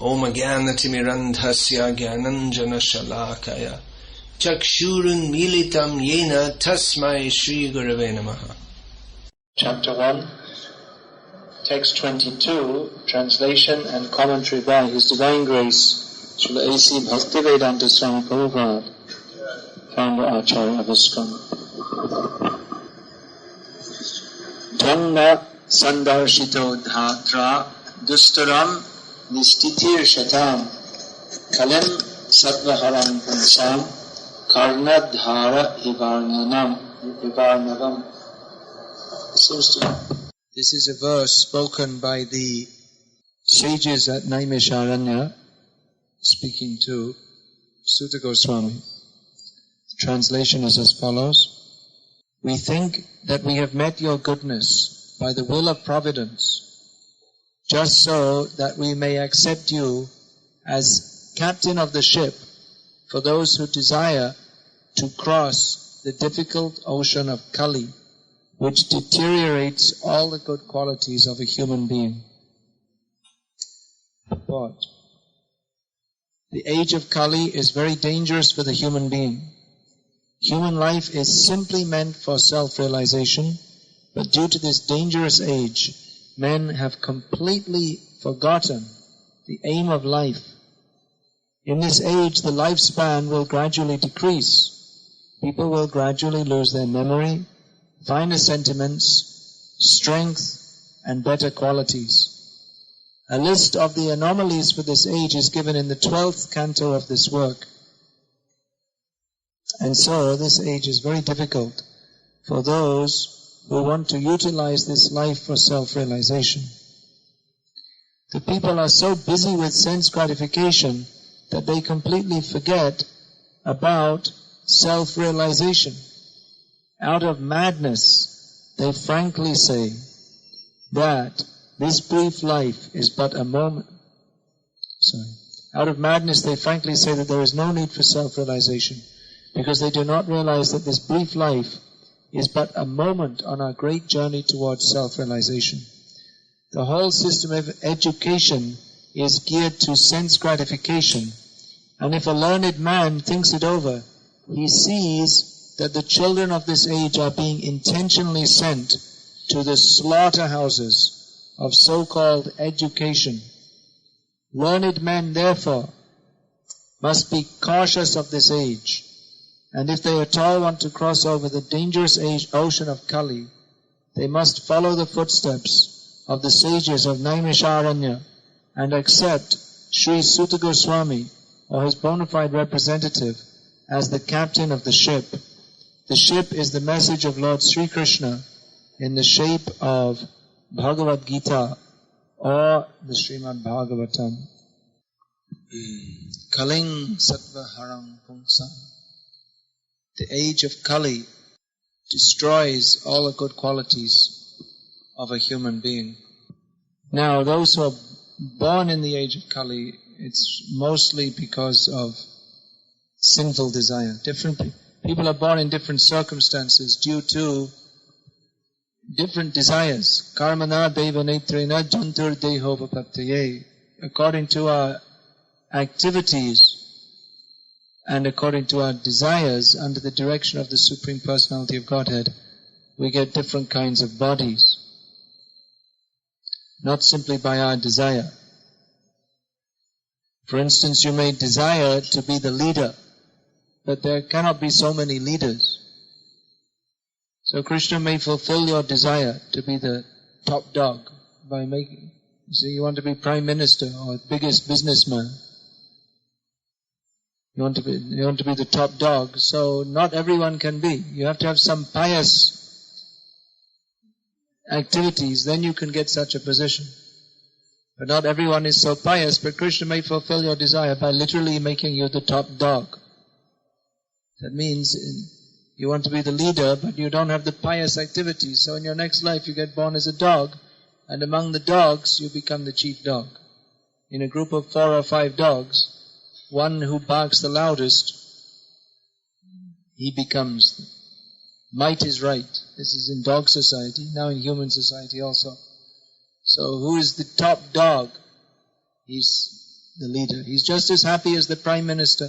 Om Jnanatimirandhasya Jnananjana Shalakaya Chakshurun Militam Yena Tasmai Shri Gurave Namaha. Chapter 1, Text 22, Translation and Commentary by His Divine Grace Srila A.C. Bhaktivedanta Swami Prabhupada, Founder Acharya of ISKCON. Dhamma Sandarshito Dhatra Dustaram Nistitir Shatam Kalim Sattvaharam Punsam Karnadhara Ivarnavam. This is a verse spoken by the sages at Naimisharanya, speaking to Sutta Goswami. The translation is as follows. We think that we have met your goodness by the will of providence, just so that we may accept you as captain of the ship for those who desire to cross the difficult ocean of Kali, which deteriorates all the good qualities of a human being. But the age of Kali is very dangerous for the human being. Human life is simply meant for self-realization, but due to this dangerous age, men have completely forgotten the aim of life. In this age, the lifespan will gradually decrease. People will gradually lose their memory, finer sentiments, strength, and better qualities. A list of the anomalies for this age is given in the 12th canto of this work. And so this age is very difficult for those who want to utilize this life for self-realization. The people are so busy with sense gratification that they completely forget about self-realization. Out of madness, they frankly say that this brief life is but a moment. Out of madness, they frankly say that there is no need for self-realization, because they do not realize that this brief life is but a moment on our great journey towards self-realization. The whole system of education is geared to sense gratification, and if a learned man thinks it over, he sees that the children of this age are being intentionally sent to the slaughterhouses of so-called education. Learned men, therefore, must be cautious of this age, and if they at all want to cross over the dangerous ocean of Kali, they must follow the footsteps of the sages of Naimisharanya and accept Sri Sutta Goswami or his bona fide representative as the captain of the ship. The ship is the message of Lord Sri Krishna in the shape of Bhagavad-gita or the Srimad Bhagavatam. Kaling Sattva Harang Pungsam. The age of Kali destroys all the good qualities of a human being. Now, those who are born in the age of Kali, it's mostly because of sinful desire. Different people are born in different circumstances due to different desires. Karmana deva netrena jantur deho vapaptaye. According to our activities and according to our desires, under the direction of the Supreme Personality of Godhead, we get different kinds of bodies. Not simply by our desire. For instance, you may desire to be the leader, but there cannot be so many leaders. So Krishna may fulfill your desire to be the top dog by making, you want to be prime minister or biggest businessman. You want to be the top dog, so not everyone can be. You have to have some pious activities, then you can get such a position. But not everyone is so pious, but Krishna may fulfill your desire by literally making you the top dog. That means you want to be the leader, but you don't have the pious activities. So in your next life you get born as a dog, and among the dogs you become the chief dog. In a group of 4 or 5 dogs, one who barks the loudest, he becomes. Might is right. This is in dog society, now in human society also. So who is the top dog? He's the leader. He's just as happy as the Prime Minister.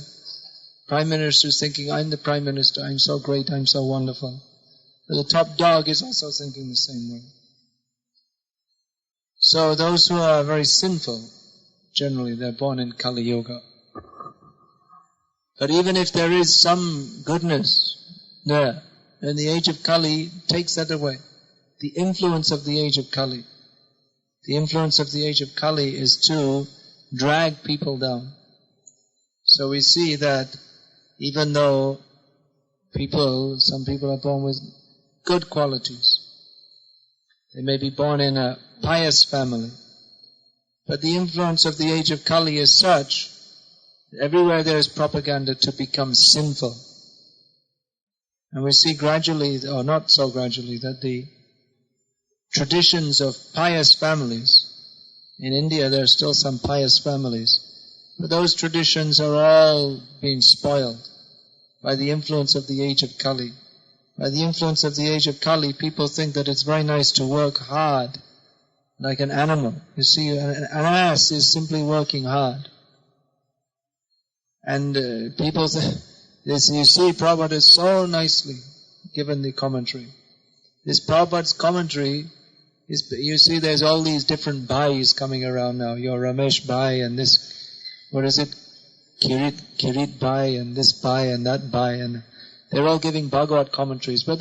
Prime Minister is thinking, I'm the Prime Minister, I'm so great, I'm so wonderful. But the top dog is also thinking the same way. So those who are very sinful, generally they're born in Kali Yuga. But even if there is some goodness there, then the age of Kali takes that away. The influence of the age of Kali. The influence of the age of Kali is to drag people down. So we see that even though some people are born with good qualities, they may be born in a pious family, but the influence of the age of Kali is such that everywhere there is propaganda to become sinful. And we see gradually, or not so gradually, that the traditions of pious families, in India there are still some pious families, but those traditions are all being spoiled by the influence of the age of Kali. By the influence of the age of Kali, people think that it's very nice to work hard, like an animal. You see, an ass is simply working hard. And people say, this, you see, Prabhupada is so nicely given the commentary. This Prabhupada's commentary is, you see, there's all these different bhais coming around now. Your Ramesh Bhai and this, what is it? Kirit Bhai and this Bhai and that Bhai, and they're all giving Bhagavad commentaries, but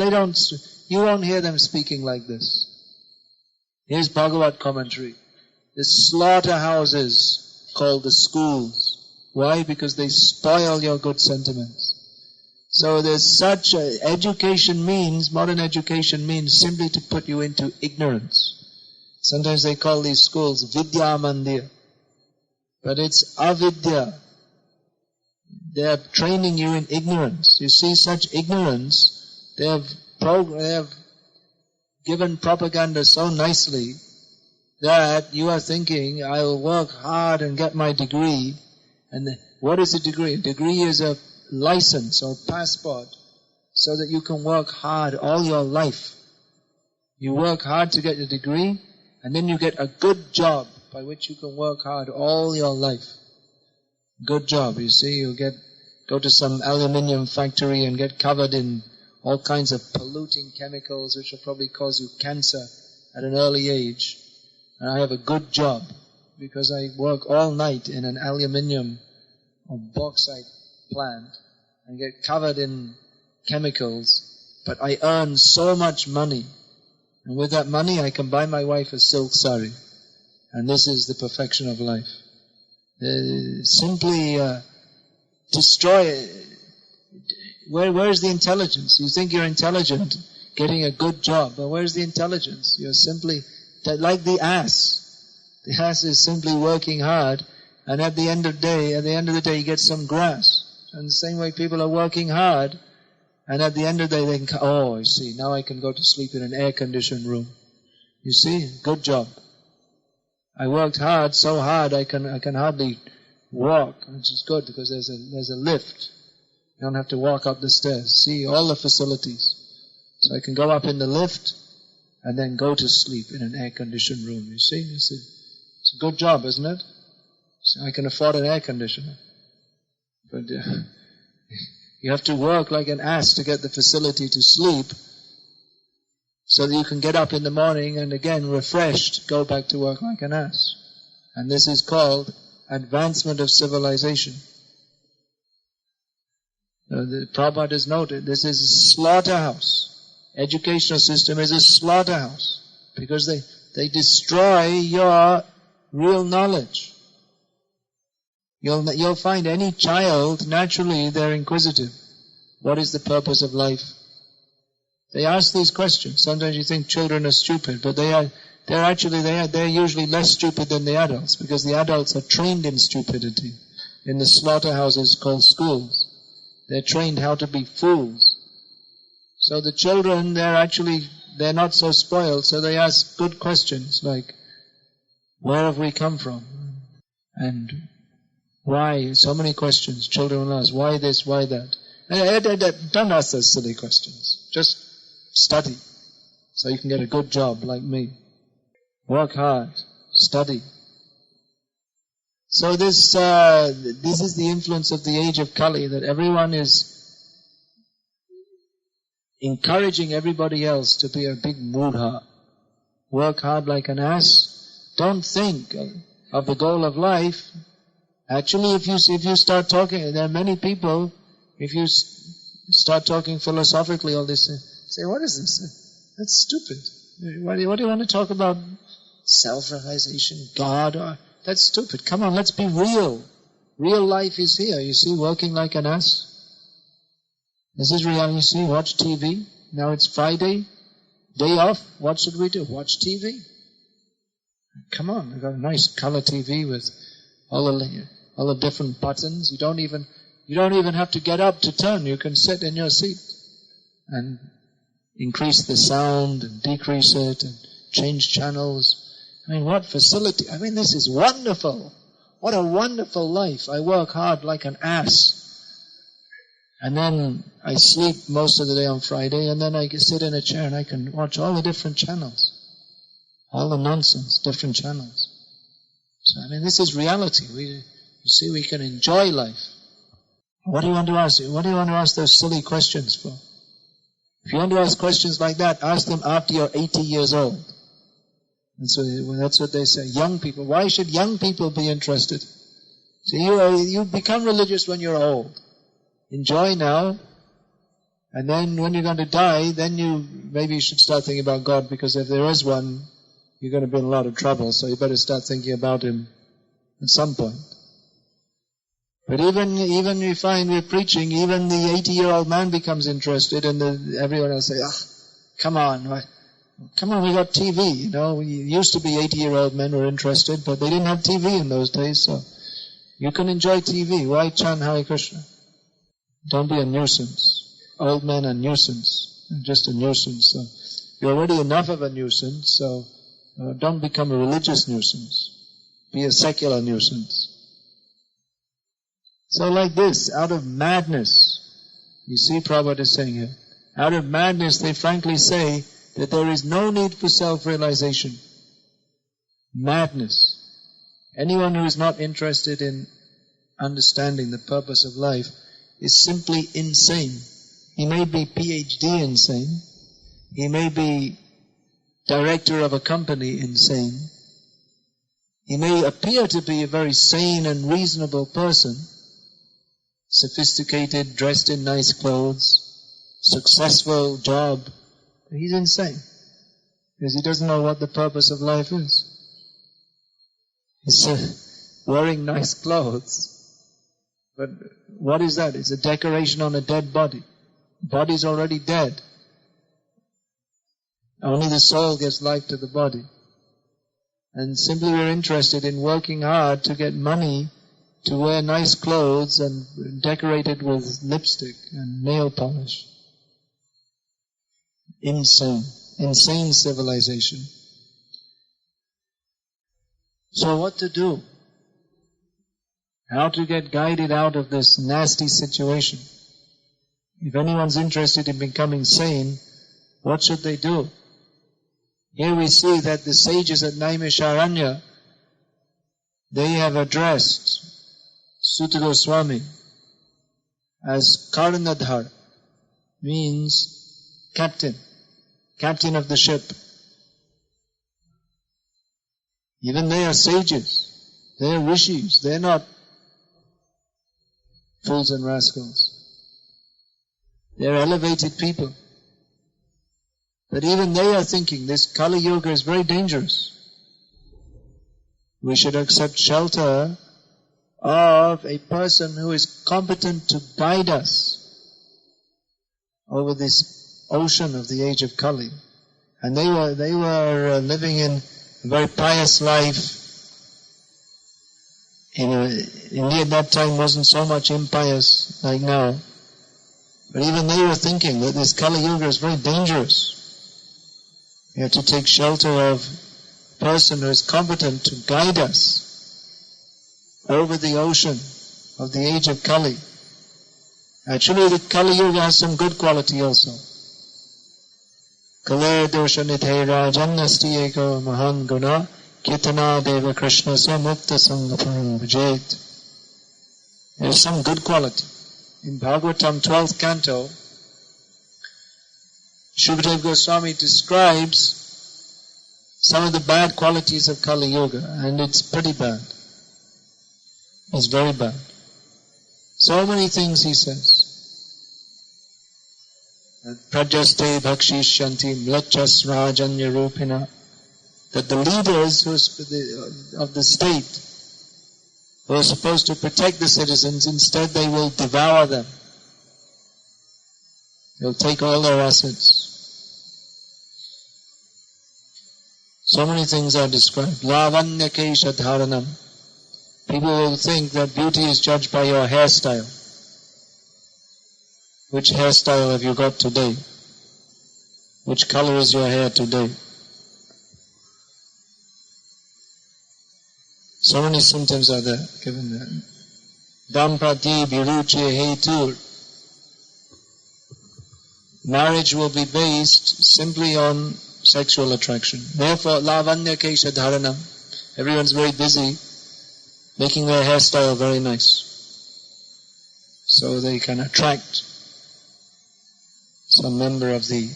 you won't hear them speaking like this. Here's Bhagavad commentary. The slaughterhouses called the schools. Why? Because they spoil your good sentiments. So there's such modern education means simply to put you into ignorance. Sometimes they call these schools Vidya Mandir. But it's avidya. They are training you in ignorance. You see, such ignorance, they have given propaganda so nicely that you are thinking, I will work hard and get my degree. And what is a degree? A degree is a license or passport so that you can work hard all your life. You work hard to get a degree, and then you get a good job by which you can work hard all your life. Good job, you see, you go to some aluminium factory and get covered in all kinds of polluting chemicals which will probably cause you cancer at an early age. And I have a good job because I work all night in an aluminium or bauxite plant and get covered in chemicals, but I earn so much money. And with that money I can buy my wife a silk sari. And this is the perfection of life. Simply destroy it. Where's the intelligence? You think you're intelligent, getting a good job, but where's the intelligence? You're simply like the ass. The ass is simply working hard, and at the end of the day, you get some grass. And the same way people are working hard, and at the end of the day, they can, I see, now I can go to sleep in an air-conditioned room. You see, good job. I worked hard, so hard, I can hardly walk, which is good because there's a lift. You don't have to walk up the stairs. See, all the facilities. So I can go up in the lift and then go to sleep in an air-conditioned room. You see, it's a good job, isn't it? So I can afford an air conditioner. But you have to work like an ass to get the facility to sleep so that you can get up in the morning and again refreshed, go back to work like an ass. And this is called advancement of civilization. The Prabhupada has noted this is a slaughterhouse. Educational system is a slaughterhouse because they destroy your real knowledge. You'll find any child, naturally they're inquisitive. What is the purpose of life? They ask these questions. Sometimes you think children are stupid, but they're usually less stupid than the adults because the adults are trained in stupidity in the slaughterhouses called schools. They're trained how to be fools. So the children, they're not so spoiled, so they ask good questions like, where have we come from? And why? So many questions. Children will ask, why this, why that? Don't ask those silly questions. Just study so you can get a good job like me. Work hard. Study. So this is the influence of the age of Kali, that everyone is encouraging everybody else to be a big mudha. Work hard like an ass. Don't think of the goal of life. Actually, if you start talking, there are many people, if you start talking philosophically, all this, say, what is this? That's stupid. What do you want to talk about? Self-realization, God? That's stupid. Come on, let's be real. Real life is here. You see, working like an ass. This is reality. You see, watch TV. Now it's Friday, day off. What should we do? Watch TV. Come on, we've got a nice color TV with all the different buttons. You don't even have to get up to turn. You can sit in your seat and increase the sound and decrease it and change channels. I mean, what facility. I mean, this is wonderful. What a wonderful life. I work hard like an ass. And then I sleep most of the day on Friday, and then I sit in a chair and I can watch all the different channels. All the nonsense, different channels. So, I mean, this is reality. You see, we can enjoy life. What do you want to ask? What do you want to ask those silly questions for? If you want to ask questions like that, ask them after you're 80 years old. And so that's what they say. Young people. Why should young people be interested? So you become religious when you're old. Enjoy now. And then when you're going to die, then maybe you should start thinking about God, because if there is one, you're going to be in a lot of trouble. So you better start thinking about Him at some point. But even we find we're preaching, even the 80-year-old man becomes interested, and everyone else say, come on, we got TV, you know. We used to be 80-year-old men were interested, but they didn't have TV in those days, so you can enjoy TV. Why chant Hare Krishna? Don't be a nuisance. Old men are nuisance. They're just a nuisance. So you're already enough of a nuisance, so don't become a religious nuisance. Be a secular nuisance. So like this, out of madness, you see Prabhupada is saying here, out of madness they frankly say that there is no need for self-realization. Madness. Anyone who is not interested in understanding the purpose of life is simply insane. He may be PhD insane. He may be director of a company insane. He may appear to be a very sane and reasonable person, sophisticated, dressed in nice clothes, successful job. He's insane, because he doesn't know what the purpose of life is. He's wearing nice clothes. But what is that? It's a decoration on a dead body. Body's already dead. Only the soul gives life to the body. And simply we're interested in working hard to get money to wear nice clothes and decorate it with lipstick and nail polish. Insane. Insane civilization. So what to do? How to get guided out of this nasty situation? If anyone's interested in becoming sane, what should they do? Here we see that the sages at Naimisharanya, they have addressed Sutta Goswami as Karnadhar, means captain of the ship. Even they are sages, they are rishis, they are not fools and rascals. They are elevated people. But even they are thinking this Kali Yuga is very dangerous. We should accept shelter of a person who is competent to guide us over this ocean of the age of Kali. And they were living in a very pious life. India at that time wasn't so much impious like now. But even they were thinking that this Kali Yuga is very dangerous. We have to take shelter of a person who is competent to guide us over the ocean of the age of Kali. Actually, the Kali Yuga has some good quality also. Kale dosha nithera jannasti eko mahan guna Kirtana Deva Krishna Samukta Sangaparam Bhajet. There is some good quality. In Bhagavatam 12th canto, Shukadeva Goswami describes some of the bad qualities of Kali Yuga, and it's pretty bad. It's very bad. So many things he says. Prajaste bhakshishanti mlachas rajanya rupina. That the leaders of the state who are supposed to protect the citizens, instead they will devour them. They'll take all their assets. So many things are described. Lavanya kesha dharanam. People will think that beauty is judged by your hairstyle. Which hairstyle have you got today? Which color is your hair today? So many symptoms are there given there. Dampati viruchi hetur. Marriage will be based simply on sexual attraction. Therefore, lavanya kesha dharanam. Everyone's very busy making their hairstyle very nice, so they can attract some member of the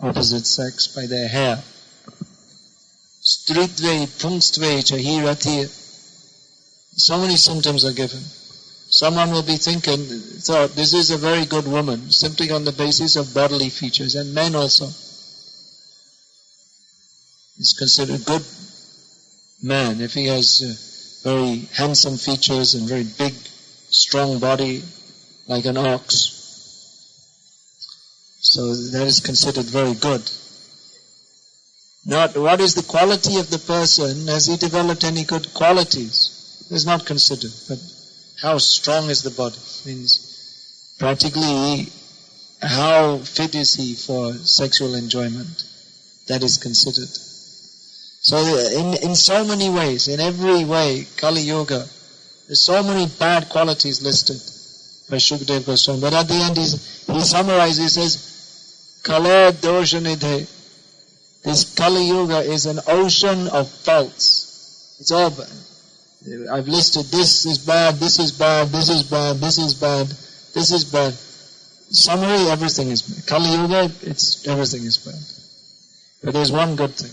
opposite sex by their hair. Stritve pungstve chahirati. So many symptoms are given. Someone will be thought, this is a very good woman, simply on the basis of bodily features, and men also. It's considered a good man if he has very handsome features and very big, strong body, like an ox. So that is considered very good. Not what is the quality of the person, has he developed any good qualities? It is not considered, but how strong is the body? Means practically how fit is he for sexual enjoyment? That is considered. So in so many ways, in every way, Kali Yuga, there's so many bad qualities listed by Shukadeva Goswami. But at the end he summarizes, he says, Kala doshanidhe. This Kali Yuga is an ocean of faults. It's all bad. I've listed this is bad, this is bad, this is bad, this is bad, this is bad. Summary, everything is bad. Kali Yuga, everything is bad. But there's one good thing.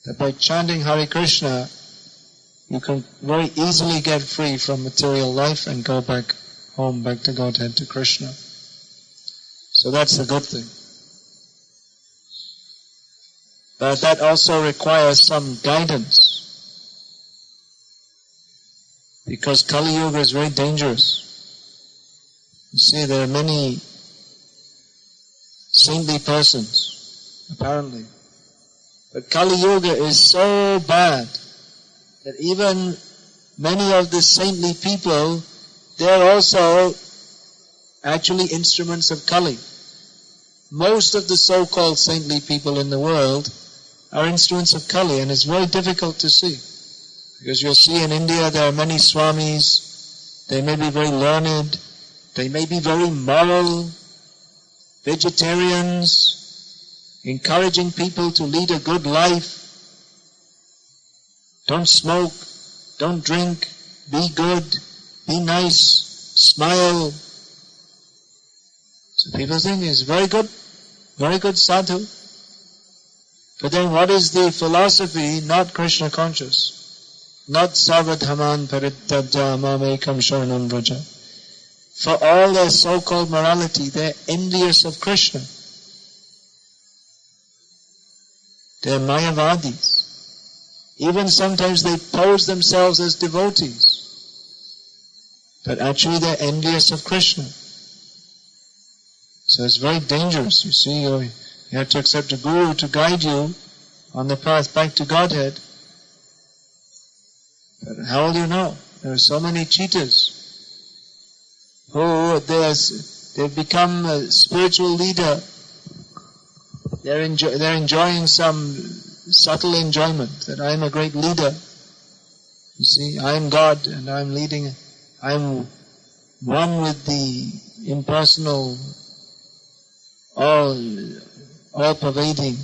That by chanting Hare Krishna, you can very easily get free from material life and go back home, back to Godhead, to Krishna. So that's a good thing. But that also requires some guidance. Because Kali Yuga is very dangerous. You see, there are many saintly persons, apparently. But Kali Yuga is so bad that even many of the saintly people, they're also actually instruments of Kali. Most of the so-called saintly people in the world are instruments of Kali, and it's very difficult to see. Because you'll see in India there are many Swamis, they may be very learned, they may be very moral, vegetarians, encouraging people to lead a good life. Don't smoke, don't drink, be good, be nice, smile. So people think it's very good sadhu. But then what is the philosophy? Not Krishna conscious. Not sarvadhaman parityaja mamekam sharanam vraja. For all their so-called morality, they're envious of Krishna. They're mayavadis. Even sometimes they pose themselves as devotees. But actually they're envious of Krishna. So it's very dangerous. You see, you have to accept a guru to guide you on the path back to Godhead. But how will you know? There are so many cheaters who they've become a spiritual leader. They're enjoying some subtle enjoyment that I am a great leader. You see, I am God and I am leading. I am one with the impersonal, all-pervading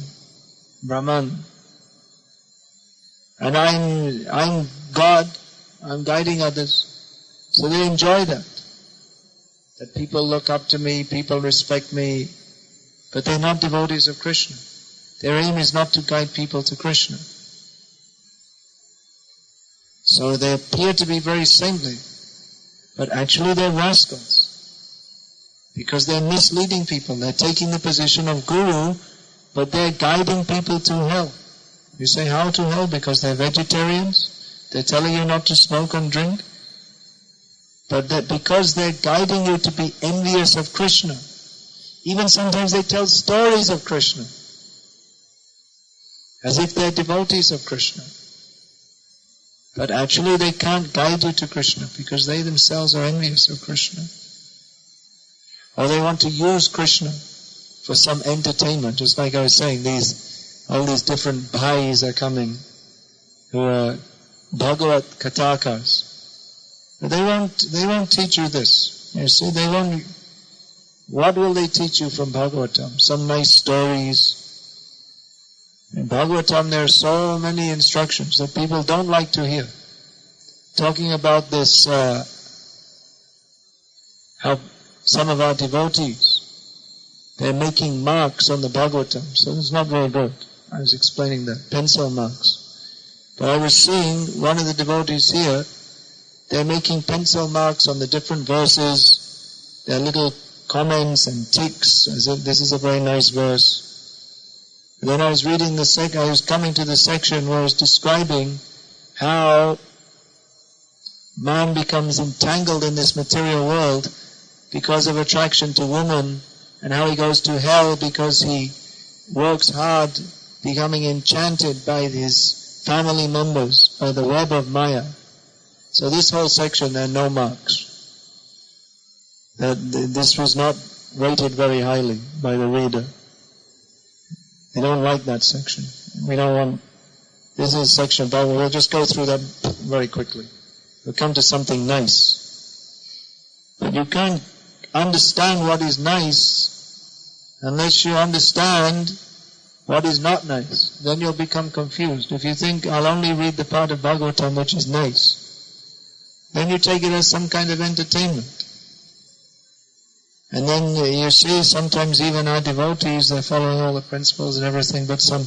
Brahman. and I'm God, I'm guiding others. So they enjoy that. That people look up to me, people respect me, but they're not devotees of Krishna. Their aim is not to guide people to Krishna. So they appear to be very saintly, but actually they're rascals. Because they're misleading people. They're taking the position of guru, but they're guiding people to hell. You say, how to hell? Because they're vegetarians? They're telling you not to smoke and drink? But that because they're guiding you to be envious of Krishna. Even sometimes they tell stories of Krishna, as if they're devotees of Krishna. But actually they can't guide you to Krishna, because they themselves are envious of Krishna. Or they want to use Krishna for some entertainment. Just like I was saying, all these different bhais are coming, who are Bhagavad Katakas. But they won't teach you this. You see, what will they teach you from Bhagavatam? Some nice stories. In Bhagavatam there are so many instructions that people don't like to hear. Talking about this, how some of our devotees, they're making marks on the Bhagavatam. So it's not very good. I was explaining that. Pencil marks. But I was seeing one of the devotees here, they're making pencil marks on the different verses. There are little comments and ticks, as if this is a very nice verse. And then I was reading I was coming to the section where I was describing how man becomes entangled in this material world because of attraction to woman, and how he goes to hell because he works hard, becoming enchanted by his family members, by the web of Maya. So this whole section, there are no marks. This was not rated very highly by the reader. They don't like that section. We don't want... This is a section about... We'll just go through that very quickly. We'll come to something nice. But you can't understand what is nice unless you understand what is not nice. Then you'll become confused. If you think, I'll only read the part of Bhagavatam which is nice, then you take it as some kind of entertainment. And then you see sometimes even our devotees, they're following all the principles and everything, but some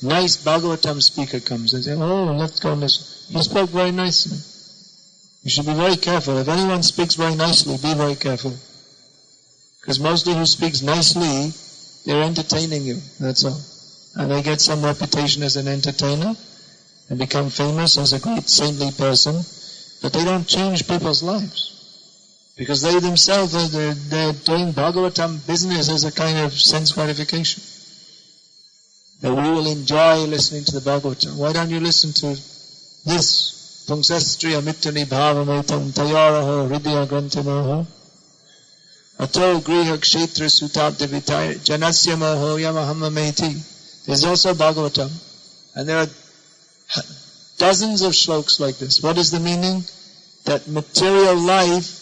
nice Bhagavatam speaker comes and says, oh, let's go and listen. He spoke very nicely. You should be very careful. If anyone speaks very nicely, be very careful. Because mostly who speaks nicely, they're entertaining you, that's all. And they get some reputation as an entertainer and become famous as a great saintly person, but they don't change people's lives. Because they themselves, they're doing Bhagavatam business as a kind of sense gratification. That we will enjoy listening to the Bhagavatam. Why don't you listen to this? Pungsastriya mittani bhavametam tayaraho hridya grantamaho ato griha kshetra sutabdevitaya janasya moho yamahamameti. There's also Bhagavatam. And there are dozens of shlokas like this. What is the meaning? That material life,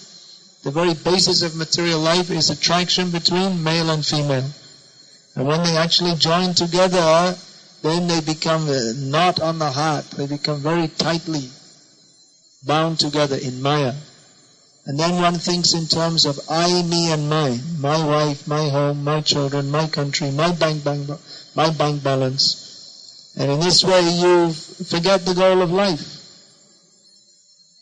the very basis of material life is attraction between male and female. And when they actually join together, then they become a knot on the heart. They become very tightly bound together in Maya. And then one thinks in terms of I, me and mine. My wife, my home, my children, my country, my bank balance. And in this way you forget the goal of life.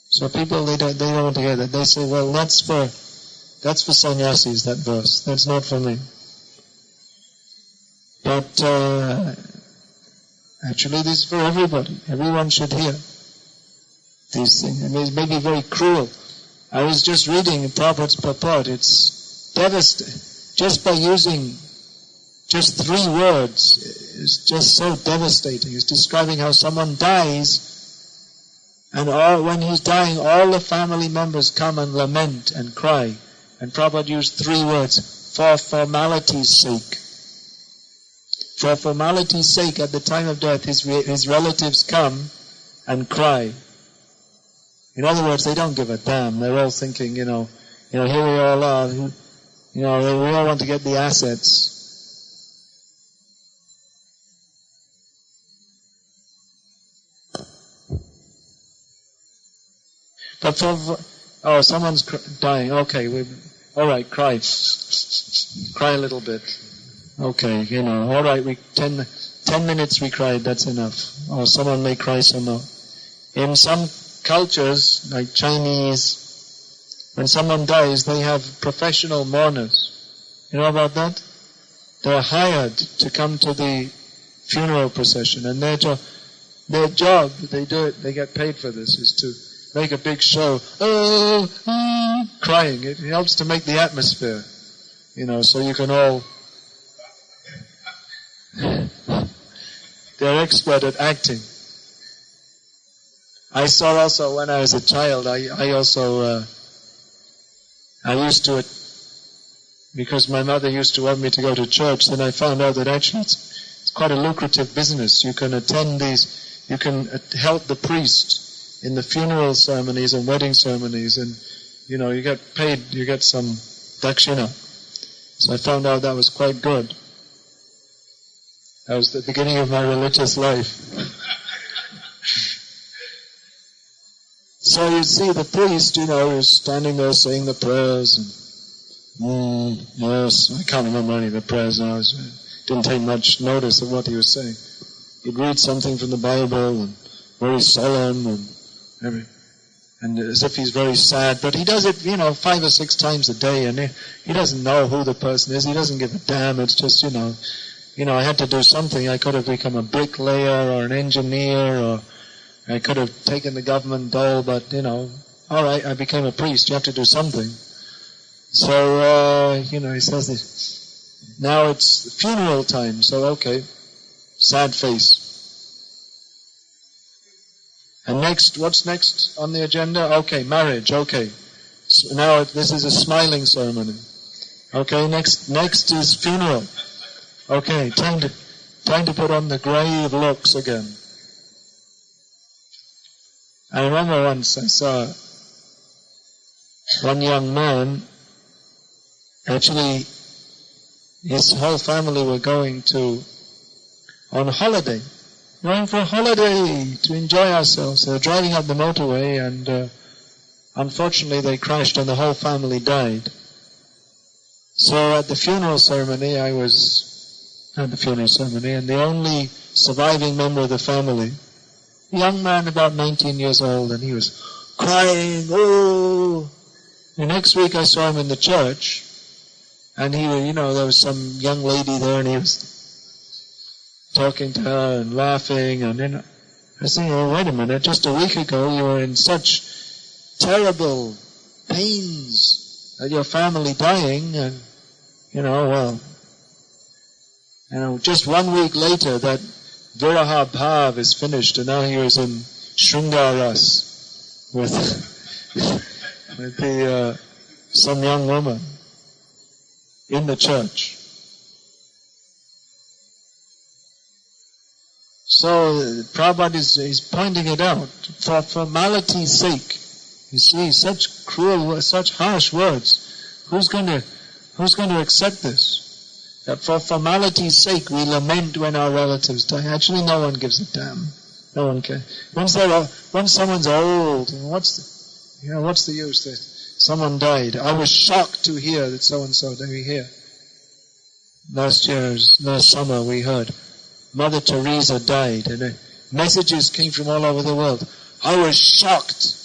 So people, they don't want to hear that. They say, well, that's for sannyasis, that verse. That's not for me. But actually this is for everybody. Everyone should hear these things. I mean, it may be very cruel. I was just reading Prabhupada's purport. It's devastating. Just by using just 3 words, it's just so devastating. It's describing how someone dies, and when he's dying, all the family members come and lament and cry. And Prabhupada used 3 words, for formality's sake. For formality's sake, at the time of death, his relatives come and cry. In other words, they don't give a damn. They're all thinking, here we all are. We all want to get the assets. But someone's dying. Okay, all right, cry. Cry a little bit. Okay, all right, 10 minutes we cried, that's enough. Or someone may cry some more. In some cultures, like Chinese, when someone dies, they have professional mourners. You know about that? They're hired to come to the funeral procession, and their job, they do it, they get paid for this, is to make a big show, crying. It helps to make the atmosphere, so you can all... They're expert at acting. I saw also when I was a child, I used to, because my mother used to want me to go to church, then I found out that actually it's quite a lucrative business. You can attend you can help the priest in the funeral ceremonies and wedding ceremonies, and you get paid, you get some dakshina. So I found out that was quite good. That was the beginning of my religious life. So you see the priest, is standing there saying the prayers, and yes, I can't remember any of the prayers now. Didn't take much notice of what he was saying. He'd read something from the Bible, and very solemn, and as if he's very sad, but he does it, 5 or 6 times a day, and he doesn't know who the person is, he doesn't give a damn, it's just, I had to do something. I could have become a bricklayer or an engineer, or I could have taken the government dole, but, alright, I became a priest, you have to do something. So, he says that now it's funeral time, so okay, sad face. And next, what's next on the agenda? Okay, marriage, okay. So now this is a smiling ceremony. Okay, next is funeral. Okay, time to put on the grave looks again. I remember once I saw one young man, actually his whole family were going on holiday. Going for a holiday to enjoy ourselves. They were driving up the motorway, and unfortunately they crashed and the whole family died. So at the funeral ceremony, I was at the funeral ceremony, and the only surviving member of the family, a young man about 19 years old, and he was crying, oh! The next week I saw him in the church, and there was some young lady there, and he was talking to her and laughing, and I said, oh, wait a minute, just a week ago you were in such terrible pains at your family dying, and just 1 week later that Viraha Bhav is finished, and now he was in Shringaras with some young woman in the church. So Prabhupada is pointing it out for formality's sake. You see, such cruel, such harsh words. Who's going to accept this? That for formality's sake we lament when our relatives die. Actually, no one gives a damn. No one cares. Once someone's old, what's the use that someone died? I was shocked to hear that so and so died here. Last summer we heard Mother Teresa died, and messages came from all over the world. I was shocked.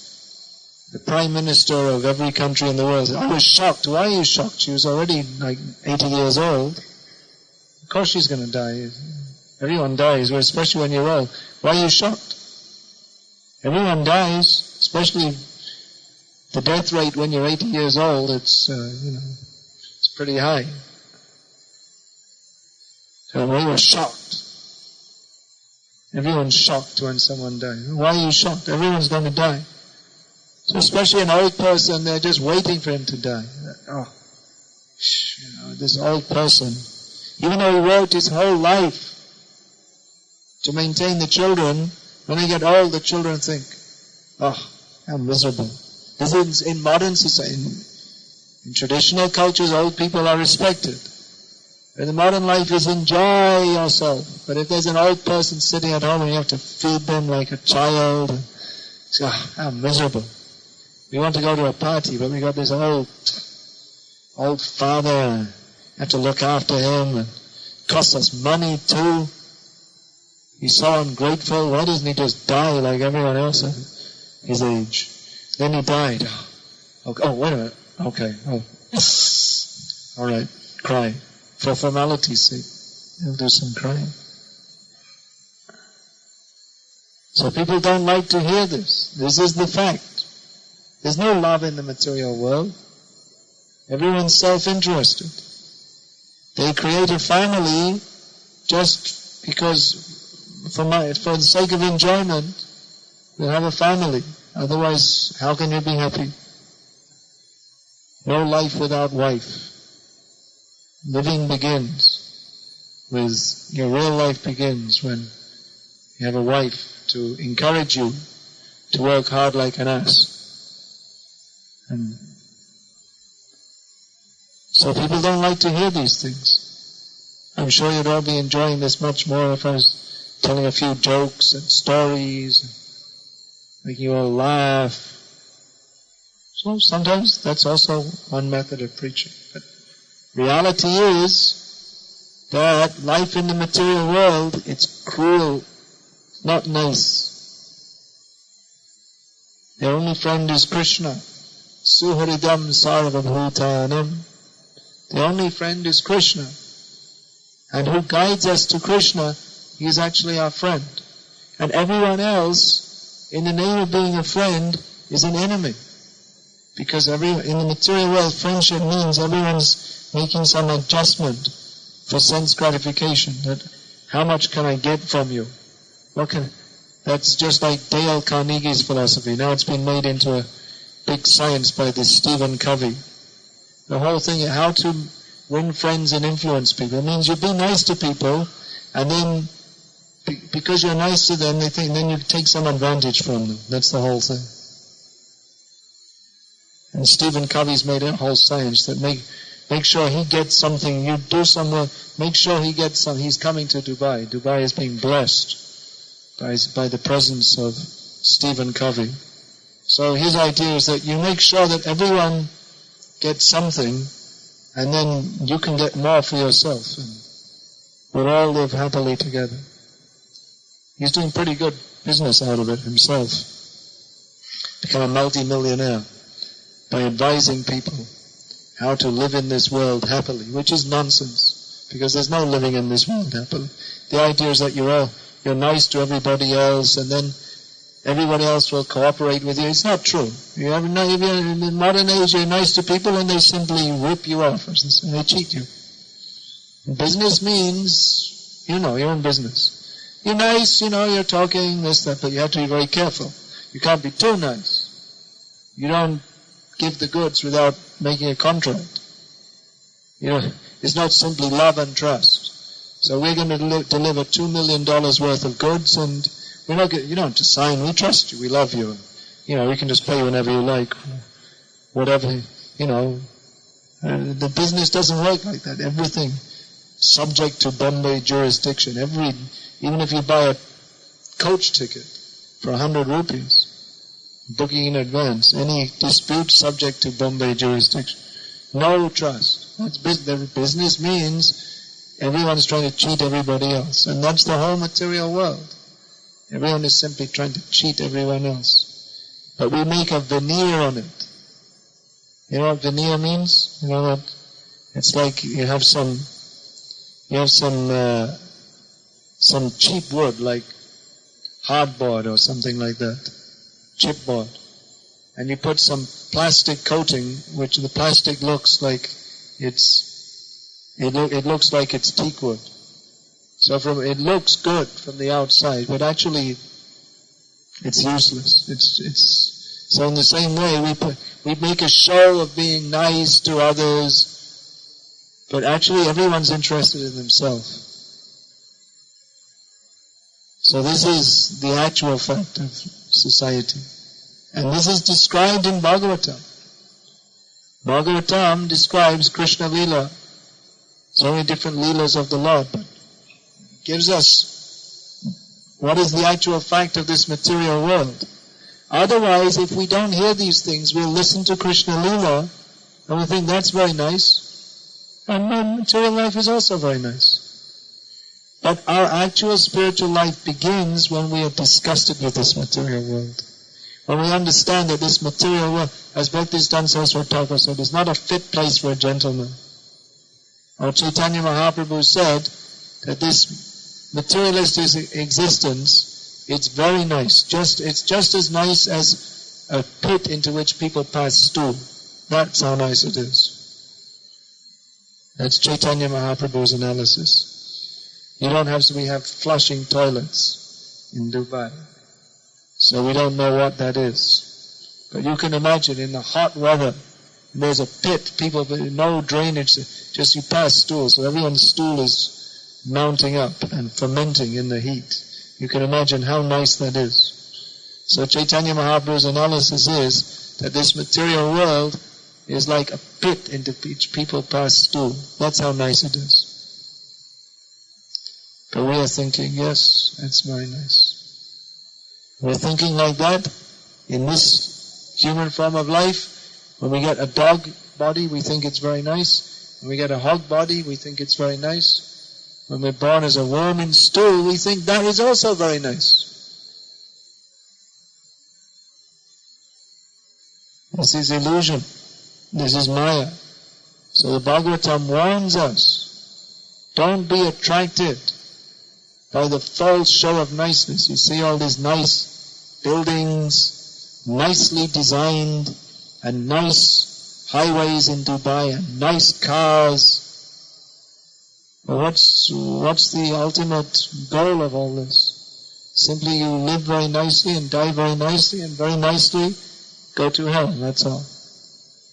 The Prime Minister of every country in the world. I was shocked. Why are you shocked? She was already like 80 years old. Of course she's going to die. Everyone dies, especially when you're old. Why are you shocked? Everyone dies, especially the death rate when you're 80 years old. It's pretty high. So we were shocked. Everyone's shocked when someone dies. Why are you shocked? Everyone's going to die. So especially an old person, they're just waiting for him to die. This old person, even though he worked his whole life to maintain the children, when they get old, the children think, how miserable. This is in modern society. In traditional cultures, old people are respected. In the modern life is enjoy yourself. But if there's an old person sitting at home and you have to feed them like a child, how miserable. We want to go to a party, but we got this old father, have to look after him, and costs us money too. He's so ungrateful. Why doesn't he just die like everyone else at his age? Then he died. Oh, wait a minute. Okay. Oh. All right. Cry. For formality's sake. He'll do some crying. So people don't like to hear this. This is the fact. There's no love in the material world. Everyone's self-interested. They create a family just because for the sake of enjoyment, we'll have a family. Otherwise, how can you be happy? No life without wife. Living begins with, your real life begins when you have a wife to encourage you to work hard like an ass. And so people don't like to hear these things. I'm sure you'd all be enjoying this much more if I was telling a few jokes and stories, and making you all laugh. So sometimes that's also one method of preaching. But reality is that life in the material world, it's cruel, not nice. Their only friend is Krishna. Suharidam sarvabhutanam. The only friend is Krishna. And who guides us to Krishna, he is actually our friend. And everyone else, in the name of being a friend, is an enemy. Because in the material world, friendship means everyone's making some adjustment for sense gratification. That how much can I get from you? That's just like Dale Carnegie's philosophy. Now it's been made into a big science by this Stephen Covey. The whole thing, how to win friends and influence people. It means you be nice to people, and then because you're nice to them, they think, then you take some advantage from them. That's the whole thing. And Stephen Covey's made a whole science that make sure he gets something. You do some work, make sure he gets some. He's coming to Dubai. Dubai is being blessed by the presence of Stephen Covey. So his idea is that you make sure that everyone gets something, and then you can get more for yourself, and we'll all live happily together. He's doing pretty good business out of it himself. Become a multi-millionaire by advising people how to live in this world happily, which is nonsense, because there's no living in this world happily. The idea is that you're nice to everybody else, and then everybody else will cooperate with you. It's not true. In the modern age, you're nice to people and they simply rip you off, and they cheat you. Business means, your own business. You're nice, you're talking, this, that, but you have to be very careful. You can't be too nice. You don't give the goods without making a contract. It's not simply love and trust. So we're going to deliver $2 million worth of goods, and you don't have to sign. We trust you. We love you. We can just pay whenever you like. Whatever, the business doesn't work like that. Everything subject to Bombay jurisdiction. Even if you buy a coach ticket for 100 rupees, booking in advance, any dispute subject to Bombay jurisdiction. No trust. Business means everyone's trying to cheat everybody else. And that's the whole material world. Everyone is simply trying to cheat everyone else. But we make a veneer on it. You know what veneer means? You know what? It's like you have some cheap wood, like hardboard or something like that. Chipboard. And you put some plastic coating, which the plastic looks like it looks like it's teak wood. So it looks good from the outside, but actually it's useless. So in the same way we make a show of being nice to others, but actually everyone's interested in themselves. So this is the actual fact of society. And this is described in Bhagavatam. Bhagavatam describes Krishna Leela. So many different Leelas of the Lord, but gives us what is the actual fact of this material world. Otherwise, if we don't hear these things, we'll listen to Krishna Leela and we think that's very nice. And material life is also very nice. But our actual spiritual life begins when we are disgusted with this material world. When we understand that this material world, as Bhakti-siddhanta Saraswati Thakur said, is not a fit place for a gentleman. Or Chaitanya Mahaprabhu said that this materialistic existence, it's very nice. It's just as nice as a pit into which people pass stool. That's how nice it is. That's Chaitanya Mahaprabhu's analysis. We have flushing toilets in Dubai. So we don't know what that is. But you can imagine in the hot weather, there's a pit, people, no drainage, just you pass stools, so everyone's stool is mounting up and fermenting in the heat. You can imagine how nice that is. So Chaitanya Mahaprabhu's analysis is that this material world is like a pit into which people pass stool. That's how nice it is. But we are thinking, yes, it's very nice. We're thinking like that in this human form of life. When we get a dog body, we think it's very nice. When we get a hog body, we think it's very nice. When we're born as a worm in stool, we think that is also very nice. This is illusion. This is Maya. So the Bhagavatam warns us, don't be attracted by the false show of niceness. You see all these nice buildings, nicely designed, and nice highways in Dubai, and nice cars. But what's the ultimate goal of all this? Simply you live very nicely and die very nicely and very nicely go to hell, that's all.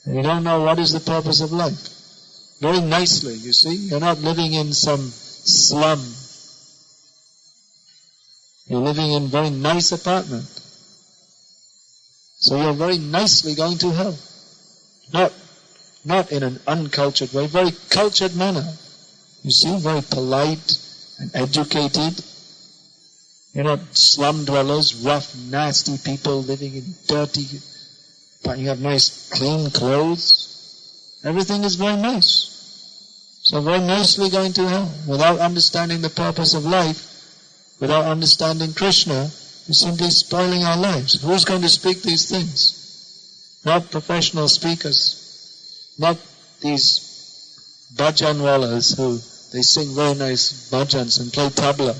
And you don't know what is the purpose of life. Very nicely, you see. You're not living in some slum. You're living in a very nice apartment. So you're very nicely going to hell. Not in an uncultured way, very cultured manner. You see, very polite and educated. You're not slum dwellers, rough, nasty people living in dirty, but you have nice, clean clothes. Everything is very nice. So very nicely going to hell. Without understanding the purpose of life, without understanding Krishna, we're simply spoiling our lives. Who's going to speak these things? Not professional speakers. Not these bhajanwalas who they sing very nice bhajans and play tabla.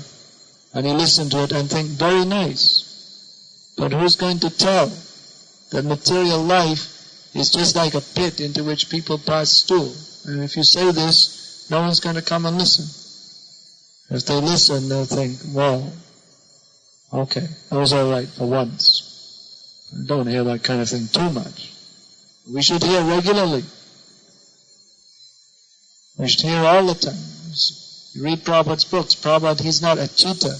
And you listen to it and think, very nice. But who's going to tell that material life is just like a pit into which people pass stool? And if you say this, no one's going to come and listen. If they listen, they'll think, well, okay, that was all right for once. Don't hear that kind of thing too much. We should hear regularly. We should hear all the time. You read Prabhupada's books. Prabhupada, he's not a cheater.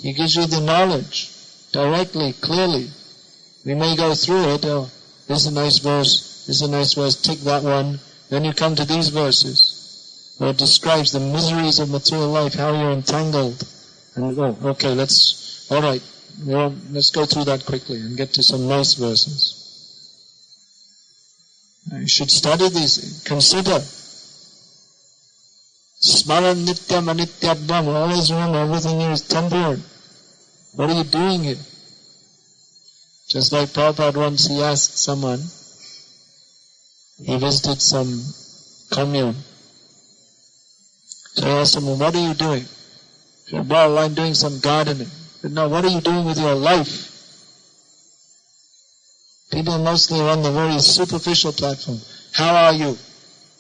He gives you the knowledge directly, clearly. We may go through it. Oh, this is a nice verse. This is a nice verse. Tick that one. Then you come to these verses where it describes the miseries of material life, how you're entangled. And okay, let's go through that quickly and get to some nice verses. You should study these. Consider. Smaran nityam anityabham. Always remember, everything here is temporary. What are you doing here? Just like Prabhupada once, he asked someone, he visited some commune. So he asked him, what are you doing? He said, well, I'm doing some gardening. He said, no, what are you doing with your life? People mostly are on the very superficial platform. How are you?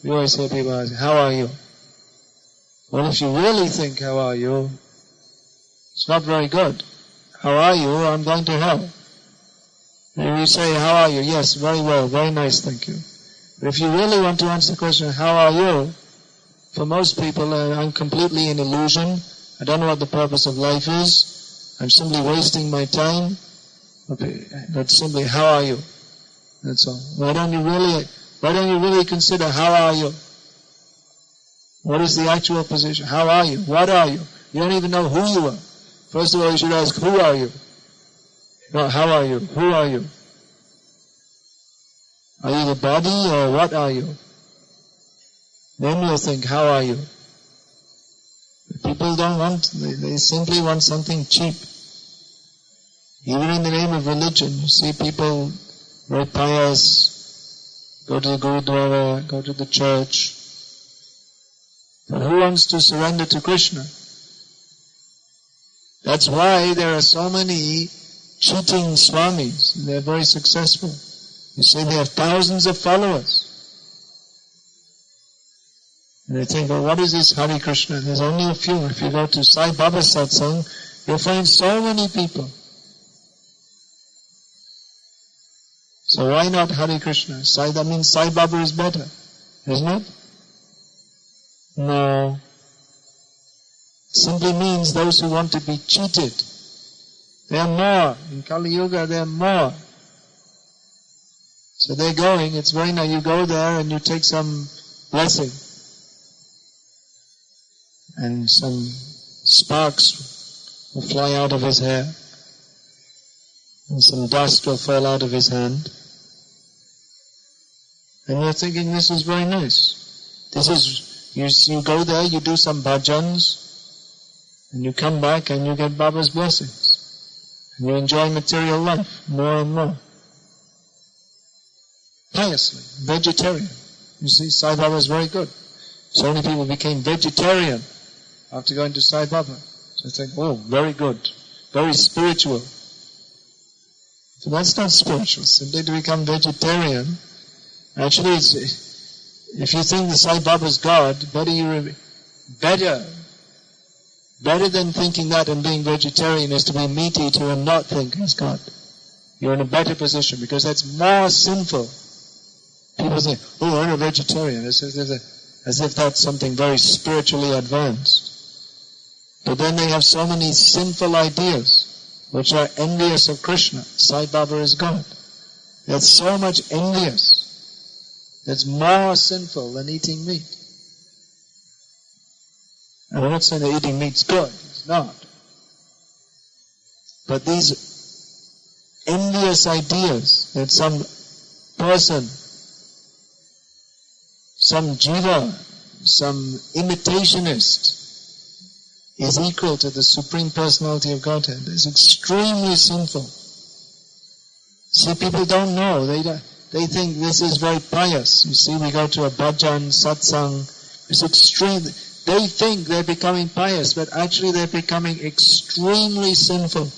We always hear people ask, how are you? Well, if you really think, how are you? It's not very good. How are you? I'm going to hell. And you say, how are you? Yes, very well, very nice, thank you. But if you really want to answer the question, how are you? For most people, I'm completely in illusion. I don't know what the purpose of life is. I'm simply wasting my time. That's simply, how are you? That's all. Why don't you really consider, how are you? What is the actual position? How are you? What are you? You don't even know who you are. First of all, you should ask, who are you? No, how are you? Who are you? Are you the body or what are you? Then you'll think, how are you? People don't want, they simply want something cheap. Even in the name of religion, you see people very pious, go to the Gurudwara, go to the church. But who wants to surrender to Krishna? That's why there are so many cheating Swamis. They're very successful. You see, they have thousands of followers. And they think, well, what is this Hare Krishna? There's only a few. If you go to Sai Baba satsang, you'll find so many people. So why not Hare Krishna? That means Sai Baba is better, isn't it? No. It simply means those who want to be cheated. There are more. In Kali Yuga, there are more. So they're going, it's very nice. You go there and you take some blessing. And some sparks will fly out of his hair. And some dust will fall out of his hand. And you're thinking, this is very nice. This is, you go there, you do some bhajans, and you come back and you get Baba's blessings. And you enjoy material life more and more. Piously, vegetarian. You see, Sai Baba is very good. So many people became vegetarian after going to Sai Baba. So I think, oh, very good. Very spiritual. So that's not spiritual. Simply to become vegetarian. Actually, if you think the Sai Baba is God, better than thinking that and being vegetarian is to be meat eater and not think he's God. You're in a better position because that's more sinful. People say, oh, I'm a vegetarian, as if that's something very spiritually advanced. But then they have so many sinful ideas, which are envious of Krishna. Sai Baba is God. That's so much envious. That's more sinful than eating meat. And I'm not saying that eating meat's good. It's not. But these envious ideas that some person, some jiva, some imitationist is equal to the Supreme Personality of Godhead is extremely sinful. See, people don't know. They think this is very pious. You see, we go to a bhajan, satsang. It's extreme. They think they're becoming pious, but actually they're becoming extremely sinful.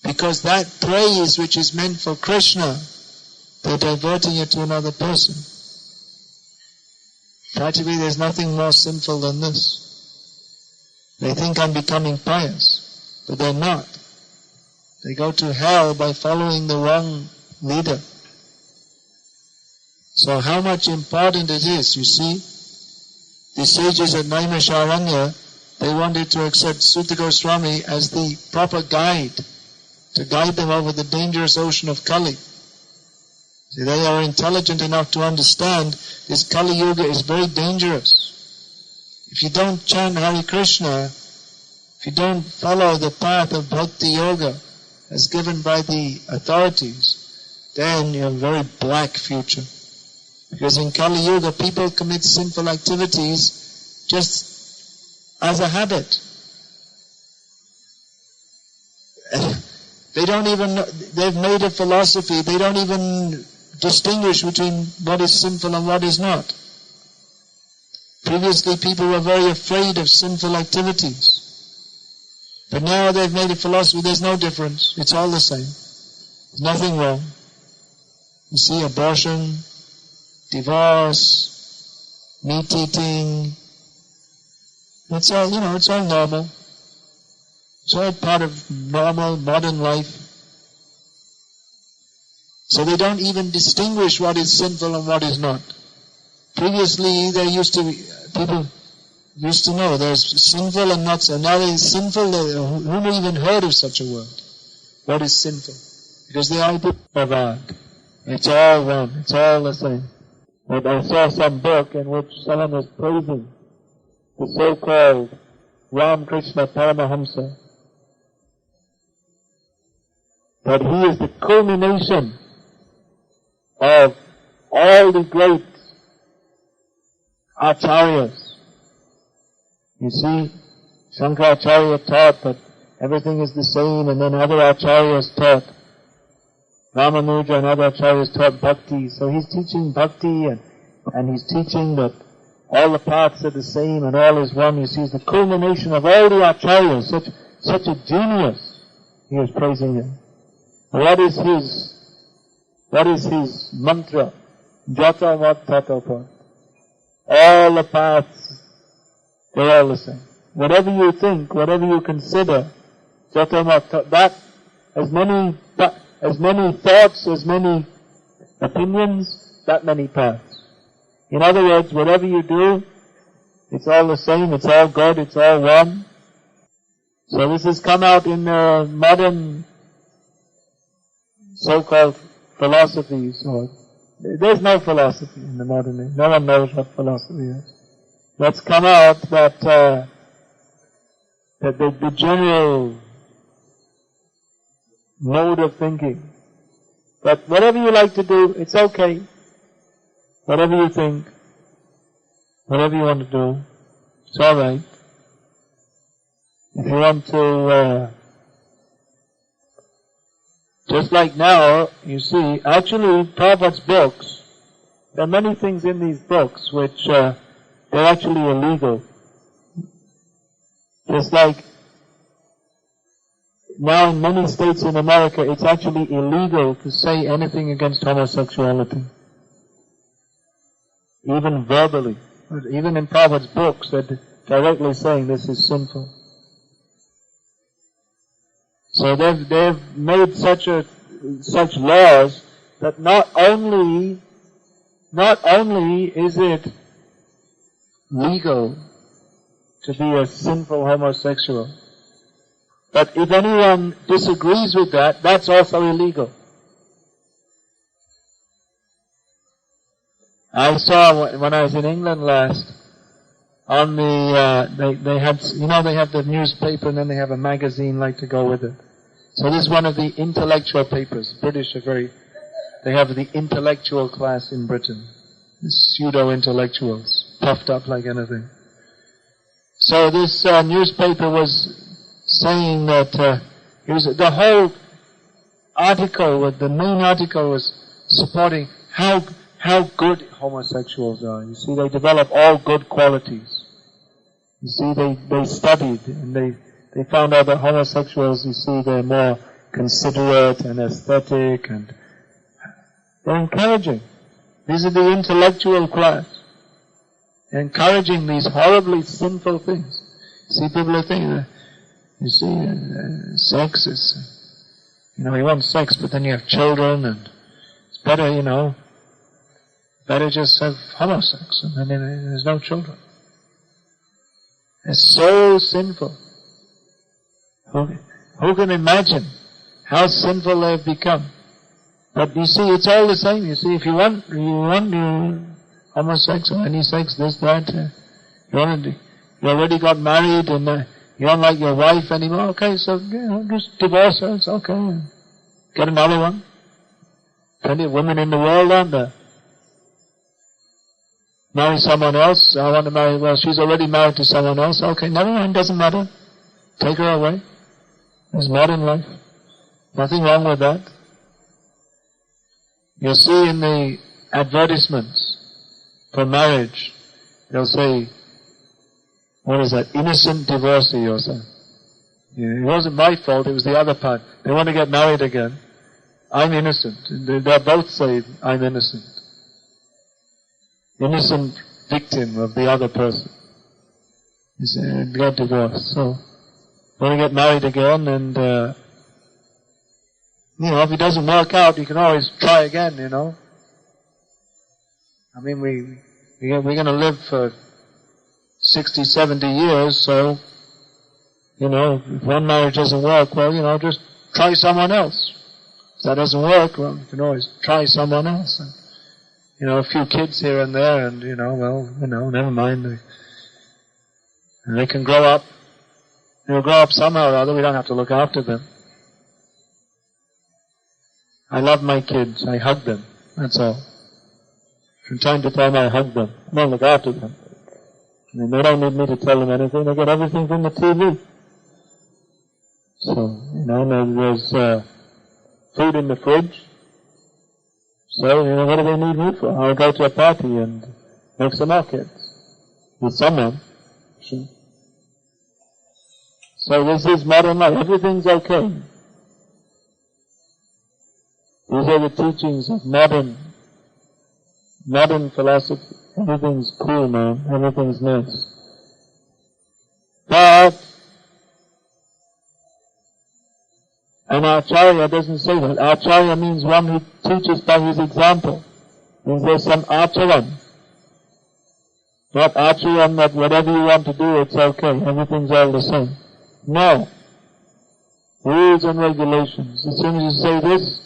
Because that praise which is meant for Krishna, they're diverting it to another person. Practically there's nothing more sinful than this. They think I'm becoming pious, but they're not. They go to hell by following the wrong leader. So how much important it is, you see, the sages at Naimisharanya, they wanted to accept Sutta Goswami as the proper guide, to guide them over the dangerous ocean of Kali. See, they are intelligent enough to understand this Kali Yuga is very dangerous. If you don't chant Hare Krishna, if you don't follow the path of Bhakti Yoga as given by the authorities, then you have a very black future. Because in Kali Yuga, people commit sinful activities just as a habit. They don't even know, they've made a philosophy, they don't even distinguish between what is sinful and what is not. Previously, people were very afraid of sinful activities. But now they've made a philosophy, there's no difference. It's all the same. There's nothing wrong. You see, abortion, divorce, meat eating, it's all, it's all normal. It's all part of normal modern life. So they don't even distinguish what is sinful and what is not. Previously, people used to know there's sinful and not sinful. Now there's sinful, who even heard of such a word? What is sinful? Because the idea of art, it's all one, it's all the same. But I saw some book in which someone was praising the so-called Ram Krishna Paramahamsa. that he is the culmination of all the great acharyas. You see, Shankaracharya taught that everything is the same, and then other acharyas taught. Ramanuja and other acharyas taught bhakti. So he's teaching bhakti, and he's teaching that all the paths are the same and all is one. You see, it's the culmination of all the acharyas. Such a genius. He was praising him. What is his mantra? Jata vat tatapa. All the paths, they're all the same. Whatever you think, whatever you consider, jata vat, that, as many thoughts, as many opinions, that many paths. In other words, whatever you do, it's all the same, it's all God, it's all one. So this has come out in modern so-called philosophies. There's no philosophy in the modern age. No one knows what philosophy is. That's come out that the general mode of thinking. But whatever you like to do, it's okay. Whatever you think, whatever you want to do, it's alright. If you want to, just like now, you see, actually, Prabhupada's books, there are many things in these books which, they're actually illegal. Just like, now in many states in America, it's actually illegal to say anything against homosexuality. Even verbally. Even in Prabhupada's books, they're directly saying this is sinful. So they've made such laws that not only is it legal to be a sinful homosexual, but if anyone disagrees with that, that's also illegal. I saw when I was in England last, on the, they have the newspaper and then they have a magazine like to go with it. So this is one of the intellectual papers. British are they have the intellectual class in Britain. Pseudo-intellectuals, puffed up like anything. So this newspaper was saying that, the whole article, the main article was supporting how good homosexuals are. You see, they develop all good qualities. You see, they studied and they found out that homosexuals, you see, they're more considerate and aesthetic and they're encouraging. These are the intellectual class. They're encouraging these horribly sinful things. See, people are thinking, you see, sex is, you want sex, but then you have children and it's better, better just have homosex and then there's no children. It's so sinful. Who can imagine how sinful they've become? But you see, it's all the same. You see, if you want homosexual, any sex, this, that, you already got married and you don't like your wife anymore, okay, so just divorce her, it's okay. Get another one. Plenty of women in the world, aren't there? Marry someone else, I want to marry, well, she's already married to someone else, okay, never mind, doesn't matter. Take her away. It's modern life. Nothing wrong with that. You'll see in the advertisements for marriage, they'll say, what is that, innocent divorcee or something. It wasn't my fault, it was the other part. They want to get married again. I'm innocent. They'll both say, I'm innocent. Innocent victim of the other person. You say, got divorced. So, want to get married again and, if it doesn't work out, you can always try again, I mean, we're going to live for 60, 70 years, so, if one marriage doesn't work, well, just try someone else. If that doesn't work, well, you can always try someone else. And, a few kids here and there, and, never mind. They can grow up. They'll grow up somehow or other, we don't have to look after them. I love my kids. I hug them. That's all. From time to time I hug them. I look after them. And they don't need me to tell them anything. They get everything from the TV. So, there's food in the fridge. So, what do they need me for? I'll go to a party and make some orchids with someone. So this is modern life. Everything's okay. These are the teachings of modern philosophy. Everything's cool, man. Everything's nice. But an Acharya doesn't say that. Acharya means one who teaches by his example. Means there's some Acharan. Not Acharan that whatever you want to do, it's okay. Everything's all the same. No. Rules and regulations. As soon as you say this,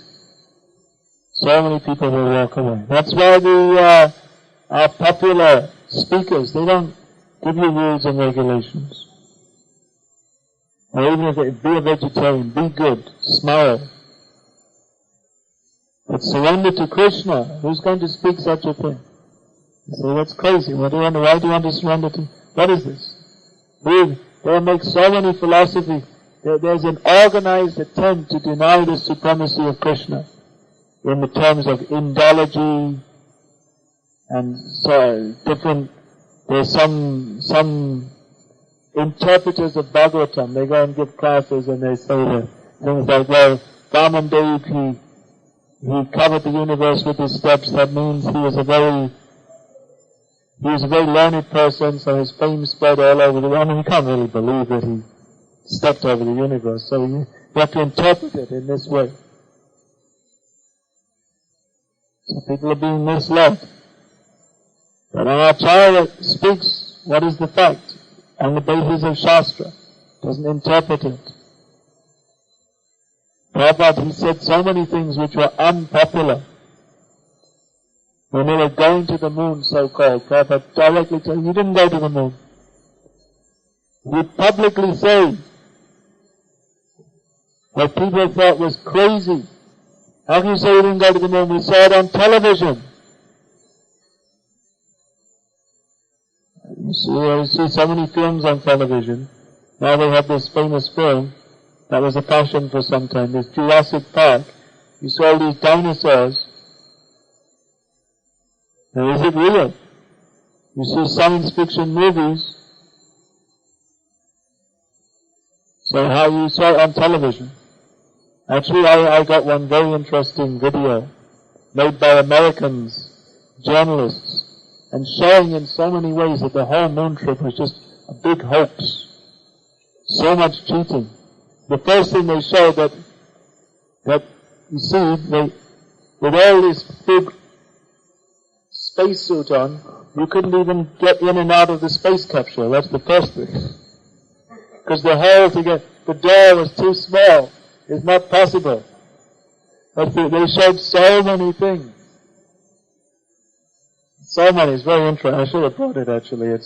so many people will walk away. That's why our popular speakers, they don't give you rules and regulations. Or even if they be a vegetarian, be good, smile. But surrender to Krishna. Who's going to speak such a thing? You say, that's crazy. Why do you want to surrender to? What is this? They'll make so many philosophy. There's an organized attempt to deny the supremacy of Krishna in the terms of Indology and so different. There's some interpreters of Bhagavatam. They go and give classes and they say that things like, well, Vamandev, he covered the universe with his steps. That means he was a very learned person, so his fame spread all over the world. I mean, you can't really believe that he stepped over the universe, so you have to interpret it in this way. So people are being misled. But an Acharya speaks what is the fact on the basis of Shastra, doesn't interpret it. Prabhupada, he said so many things which were unpopular. When they were going to the moon, so-called, Prabhupada directly told him, you didn't go to the moon. He publicly said what people thought was crazy. How can you say you didn't go to the moon? We saw it on television. You see so many films on television. Now they have this famous film that was a fashion for some time, this Jurassic Park. You saw all these dinosaurs. Now is it real? You see science fiction movies. So how you saw it on television? Actually, I got one very interesting video made by Americans, journalists, and showing in so many ways that the whole moon trip was just a big hoax. So much cheating. The first thing they showed that you see, with all this big spacesuit on, you couldn't even get in and out of the space capsule. That's the first thing. Because the hole to get, the door was too small. It's not possible. But they showed so many things. So many. It's very interesting. I should have brought it actually.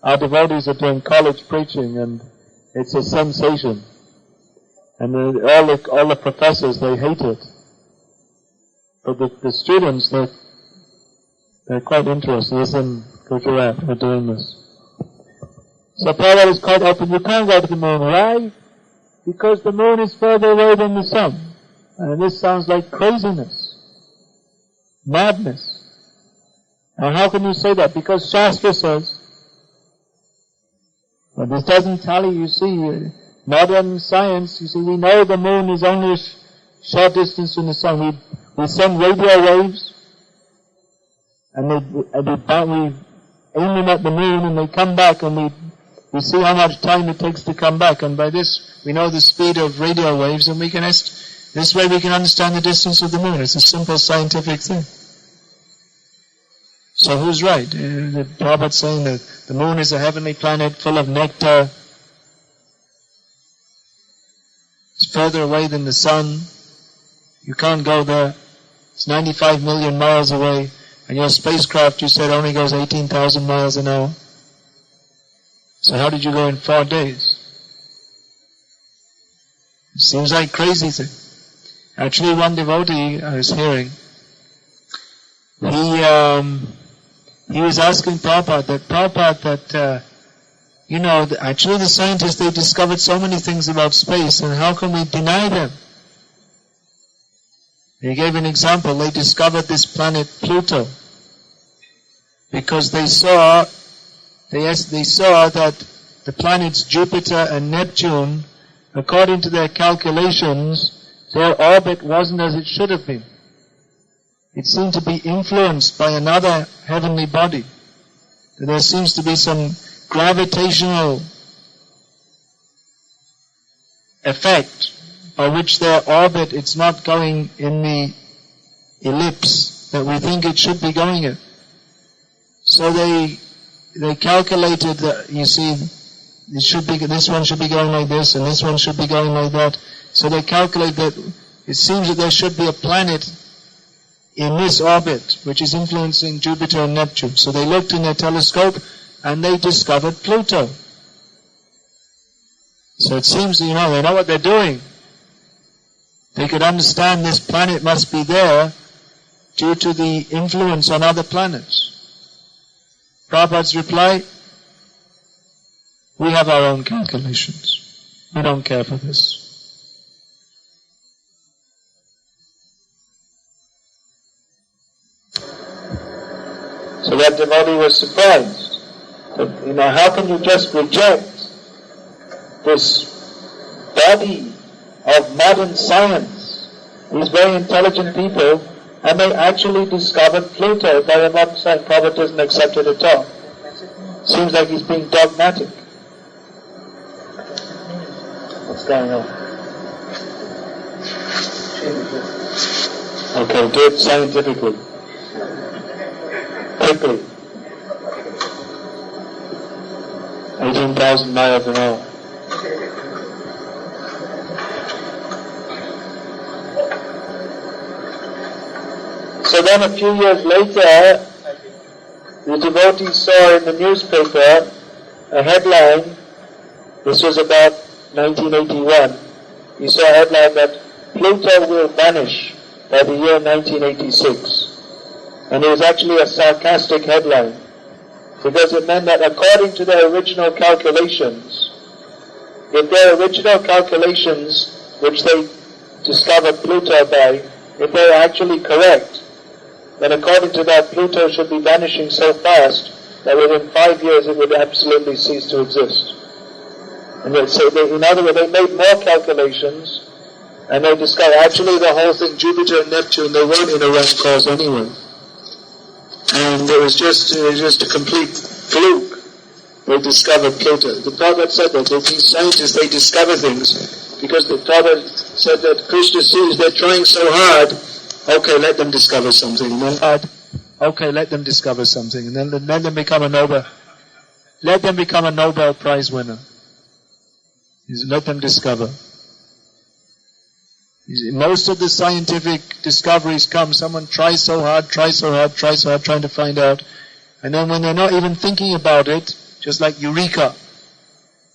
Our devotees are doing college preaching and it's a sensation. And all the professors, they hate it. But the students, they're quite interested. Yes, in Gujarat, we're doing this. So Prabhupada is quite open. You can't go to the moon. Why? Because the moon is further away than the sun. And this sounds like craziness. Madness. And how can you say that? Because Shastra says, but this doesn't tally, you see, modern science, you see, we know the moon is only a short distance from the sun. We send radio waves, and we aim them at the moon, and they come back, and we see how much time it takes to come back, and by this, we know the speed of radio waves, and this way we can understand the distance of the moon. It's a simple scientific thing. So who's right? The Prabhupada saying that the moon is a heavenly planet full of nectar. It's further away than the sun. You can't go there. It's 95 million miles away. And your spacecraft, you said, only goes 18,000 miles an hour. So how did you go in 4 days? It seems like crazy thing. Actually, one devotee I was hearing, he was asking Prabhupada that, actually the scientists, they discovered so many things about space, and how can we deny them? He gave an example. They discovered this planet Pluto because they saw that the planets Jupiter and Neptune, according to their calculations, their orbit wasn't as it should have been. It seemed to be influenced by another heavenly body. There seems to be some gravitational effect by which their orbit, it's not going in the ellipse that we think it should be going in. So they calculated that, you see, this one should be going like this, and this one should be going like that. So they calculate that it seems that there should be a planet in this orbit which is influencing Jupiter and Neptune. So they looked in their telescope and they discovered Pluto. So it seems, they know what they're doing. They could understand this planet must be there due to the influence on other planets. Prabhupada's reply, we have our own calculations. We don't care for this. So that devotee was surprised. That, how can you just reject this body of modern science, these very intelligent people, and they actually discovered Pluto, but I'm not saying Prabhupada doesn't accept it at all. Seems like he's being dogmatic. What's going on? Okay, do it scientifically. Quickly. 18,000 miles an hour. So then a few years later, the devotee saw in the newspaper a headline. This was about 1981. He saw a headline that Pluto will vanish by the year 1986. And it was actually a sarcastic headline, because it meant that according to their original calculations, if their original calculations, which they discovered Pluto by, if they are actually correct, then according to that, Pluto should be vanishing so fast that within 5 years it would absolutely cease to exist. And so in other words, they made more calculations, and they discovered actually the whole thing, Jupiter and Neptune, they weren't in a run course anyway. And it was just a complete fluke. They discovered Pluto. The Prabhupada said that these scientists, they discover things because the Prabhupada said that Krishna sees they're trying so hard. Okay, let them discover something. And then, okay, let them discover something, and then let them become a Nobel. Let them become a Nobel Prize winner. Let them discover. Most of the scientific discoveries come, someone tries so hard, trying to find out, and then when they're not even thinking about it, just like Eureka,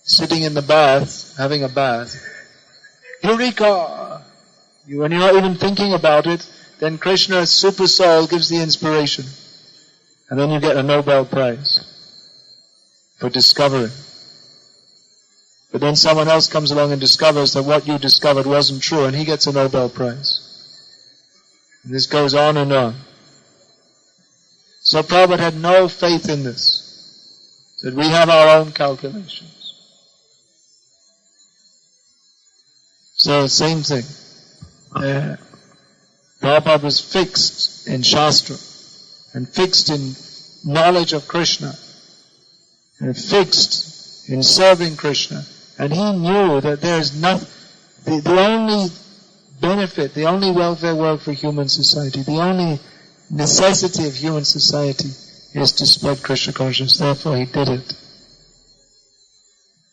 sitting in the bath, having a bath, Eureka! When you're not even thinking about it, then Krishna's super soul gives the inspiration, and then you get a Nobel Prize for discovering. But then someone else comes along and discovers that what you discovered wasn't true, and he gets a Nobel Prize. And this goes on and on. So Prabhupada had no faith in this. He said, we have our own calculations. So same thing. Prabhupada was fixed in Shastra, and fixed in knowledge of Krishna, and fixed in serving Krishna. And he knew that there is nothing, the only benefit, the only welfare work for human society, the only necessity of human society is to spread Krishna consciousness. Therefore he did it.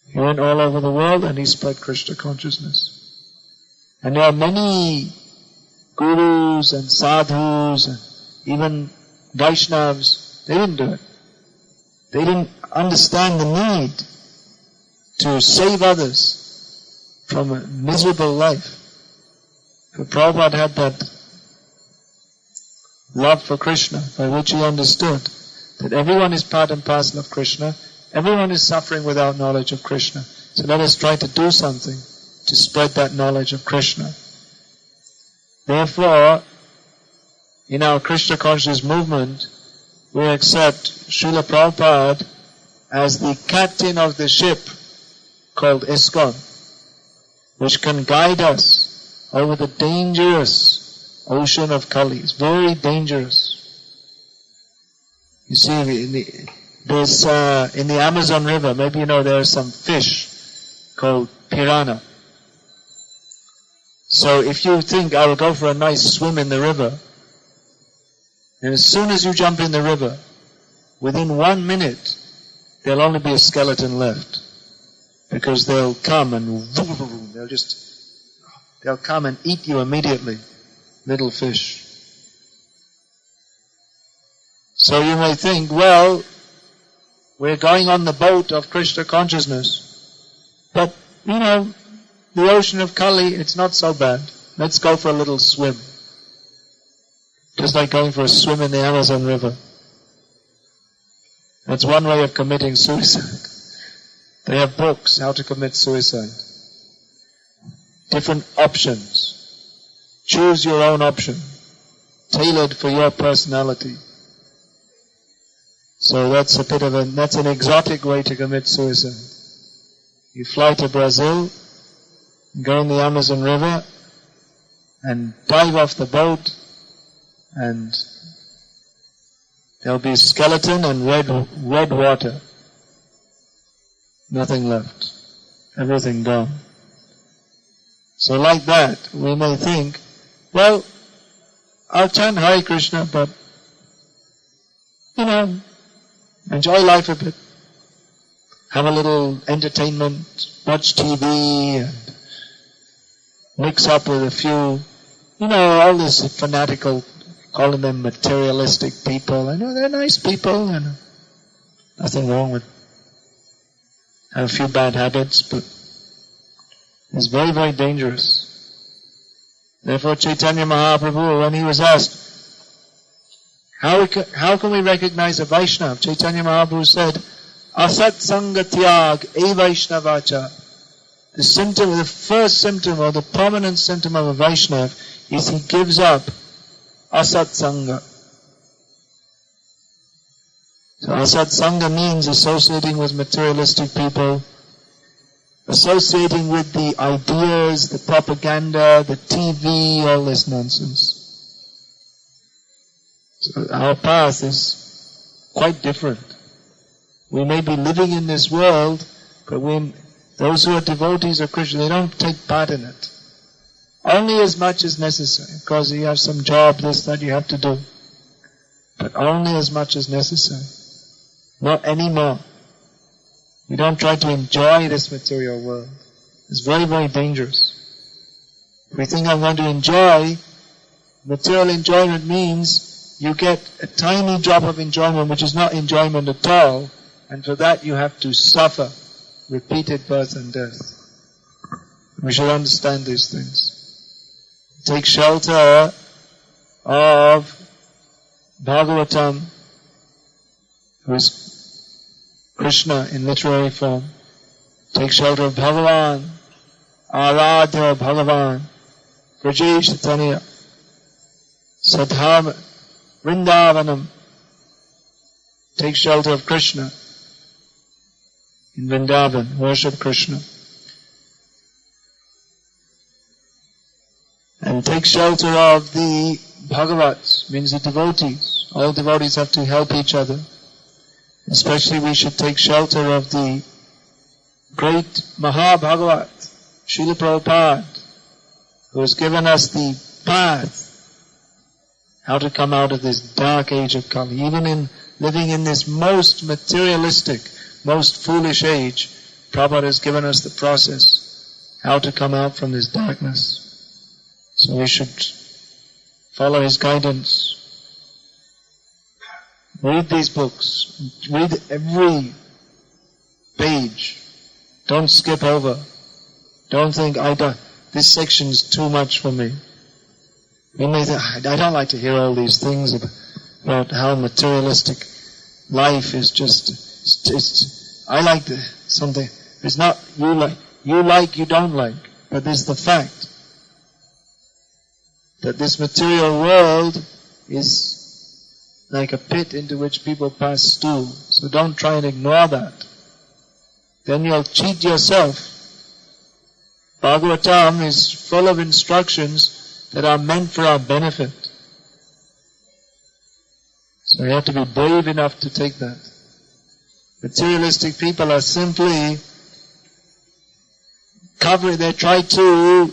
He went all over the world and he spread Krishna consciousness. And there are many gurus and sadhus and even Vaishnavas, they didn't do it. They didn't understand the need to save others from a miserable life. But Prabhupada had that love for Krishna, by which he understood that everyone is part and parcel of Krishna, everyone is suffering without knowledge of Krishna. So let us try to do something to spread that knowledge of Krishna. Therefore, in our Krishna conscious movement, we accept Srila Prabhupada as the captain of the ship called ISKCON, which can guide us over the dangerous ocean of Kali. It's very dangerous. You see, there's in the Amazon River, maybe you know, there are some fish called piranha. So if you think, I will go for a nice swim in the river, and as soon as you jump in the river, within 1 minute, there'll only be a skeleton left. Because they'll come and they'll come and eat you immediately, little fish. So you may think, well, we're going on the boat of Krishna consciousness, but, you know, the ocean of Kali, it's not so bad. Let's go for a little swim. Just like going for a swim in the Amazon River. That's one way of committing suicide. They have books, how to commit suicide. Different options. Choose your own option, tailored for your personality. So that's that's an exotic way to commit suicide. You fly to Brazil, go in the Amazon River, and dive off the boat, and there'll be a skeleton and red water. Nothing left. Everything gone. So like that, we may think, well, I'll chant Hare Krishna, but, you know, enjoy life a bit. Have a little entertainment, watch TV, and mix up with a few, you know, all this fanatical, calling them materialistic people. I know they're nice people, and nothing wrong with have a few bad habits, but it's very, very dangerous. Therefore Chaitanya Mahaprabhu, when he was asked, how can we recognize a Vaishnava? Chaitanya Mahaprabhu said, Asat Sanga Tyag E Vaishnavacha. The first symptom or the prominent symptom of a Vaishnava is he gives up Asat Sanga. So Asat Sangha means associating with materialistic people, associating with the ideas, the propaganda, the TV, all this nonsense. So our path is quite different. We may be living in this world, but those who are devotees of Krishna, they don't take part in it. Only as much as necessary. Because you have some job, this, that you have to do. But only as much as necessary. Not anymore. We don't try to enjoy this material world. It's very, very dangerous. If we think I'm going to enjoy, material enjoyment means you get a tiny drop of enjoyment which is not enjoyment at all, and for that you have to suffer repeated birth and death. We should understand these things. Take shelter of Bhagavatam, who is Krishna in literary form. Take shelter of Bhagavan, Aradha Bhagavan, Brajesh Chaitanya, Sadhama, Vrindavanam. Take shelter of Krishna in Vrindavan, worship Krishna. And take shelter of the Bhagavats, means the devotees. All devotees have to help each other. Especially we should take shelter of the great Maha-Bhagavat, Srila Prabhupada, who has given us the path, how to come out of this dark age of Kali. Even in living in this most materialistic, most foolish age, Prabhupada has given us the process, how to come out from this darkness. So we should follow his guidance. Read these books. Read every page. Don't skip over. Don't think, this section is too much for me. We may say, I don't like to hear all these things about how materialistic life is I like something. It's not you like, you don't like. But there's the fact that this material world is like a pit into which people pass stool. So don't try and ignore that. Then you'll cheat yourself. Bhagavatam is full of instructions that are meant for our benefit. So you have to be brave enough to take that. Materialistic people are simply they try to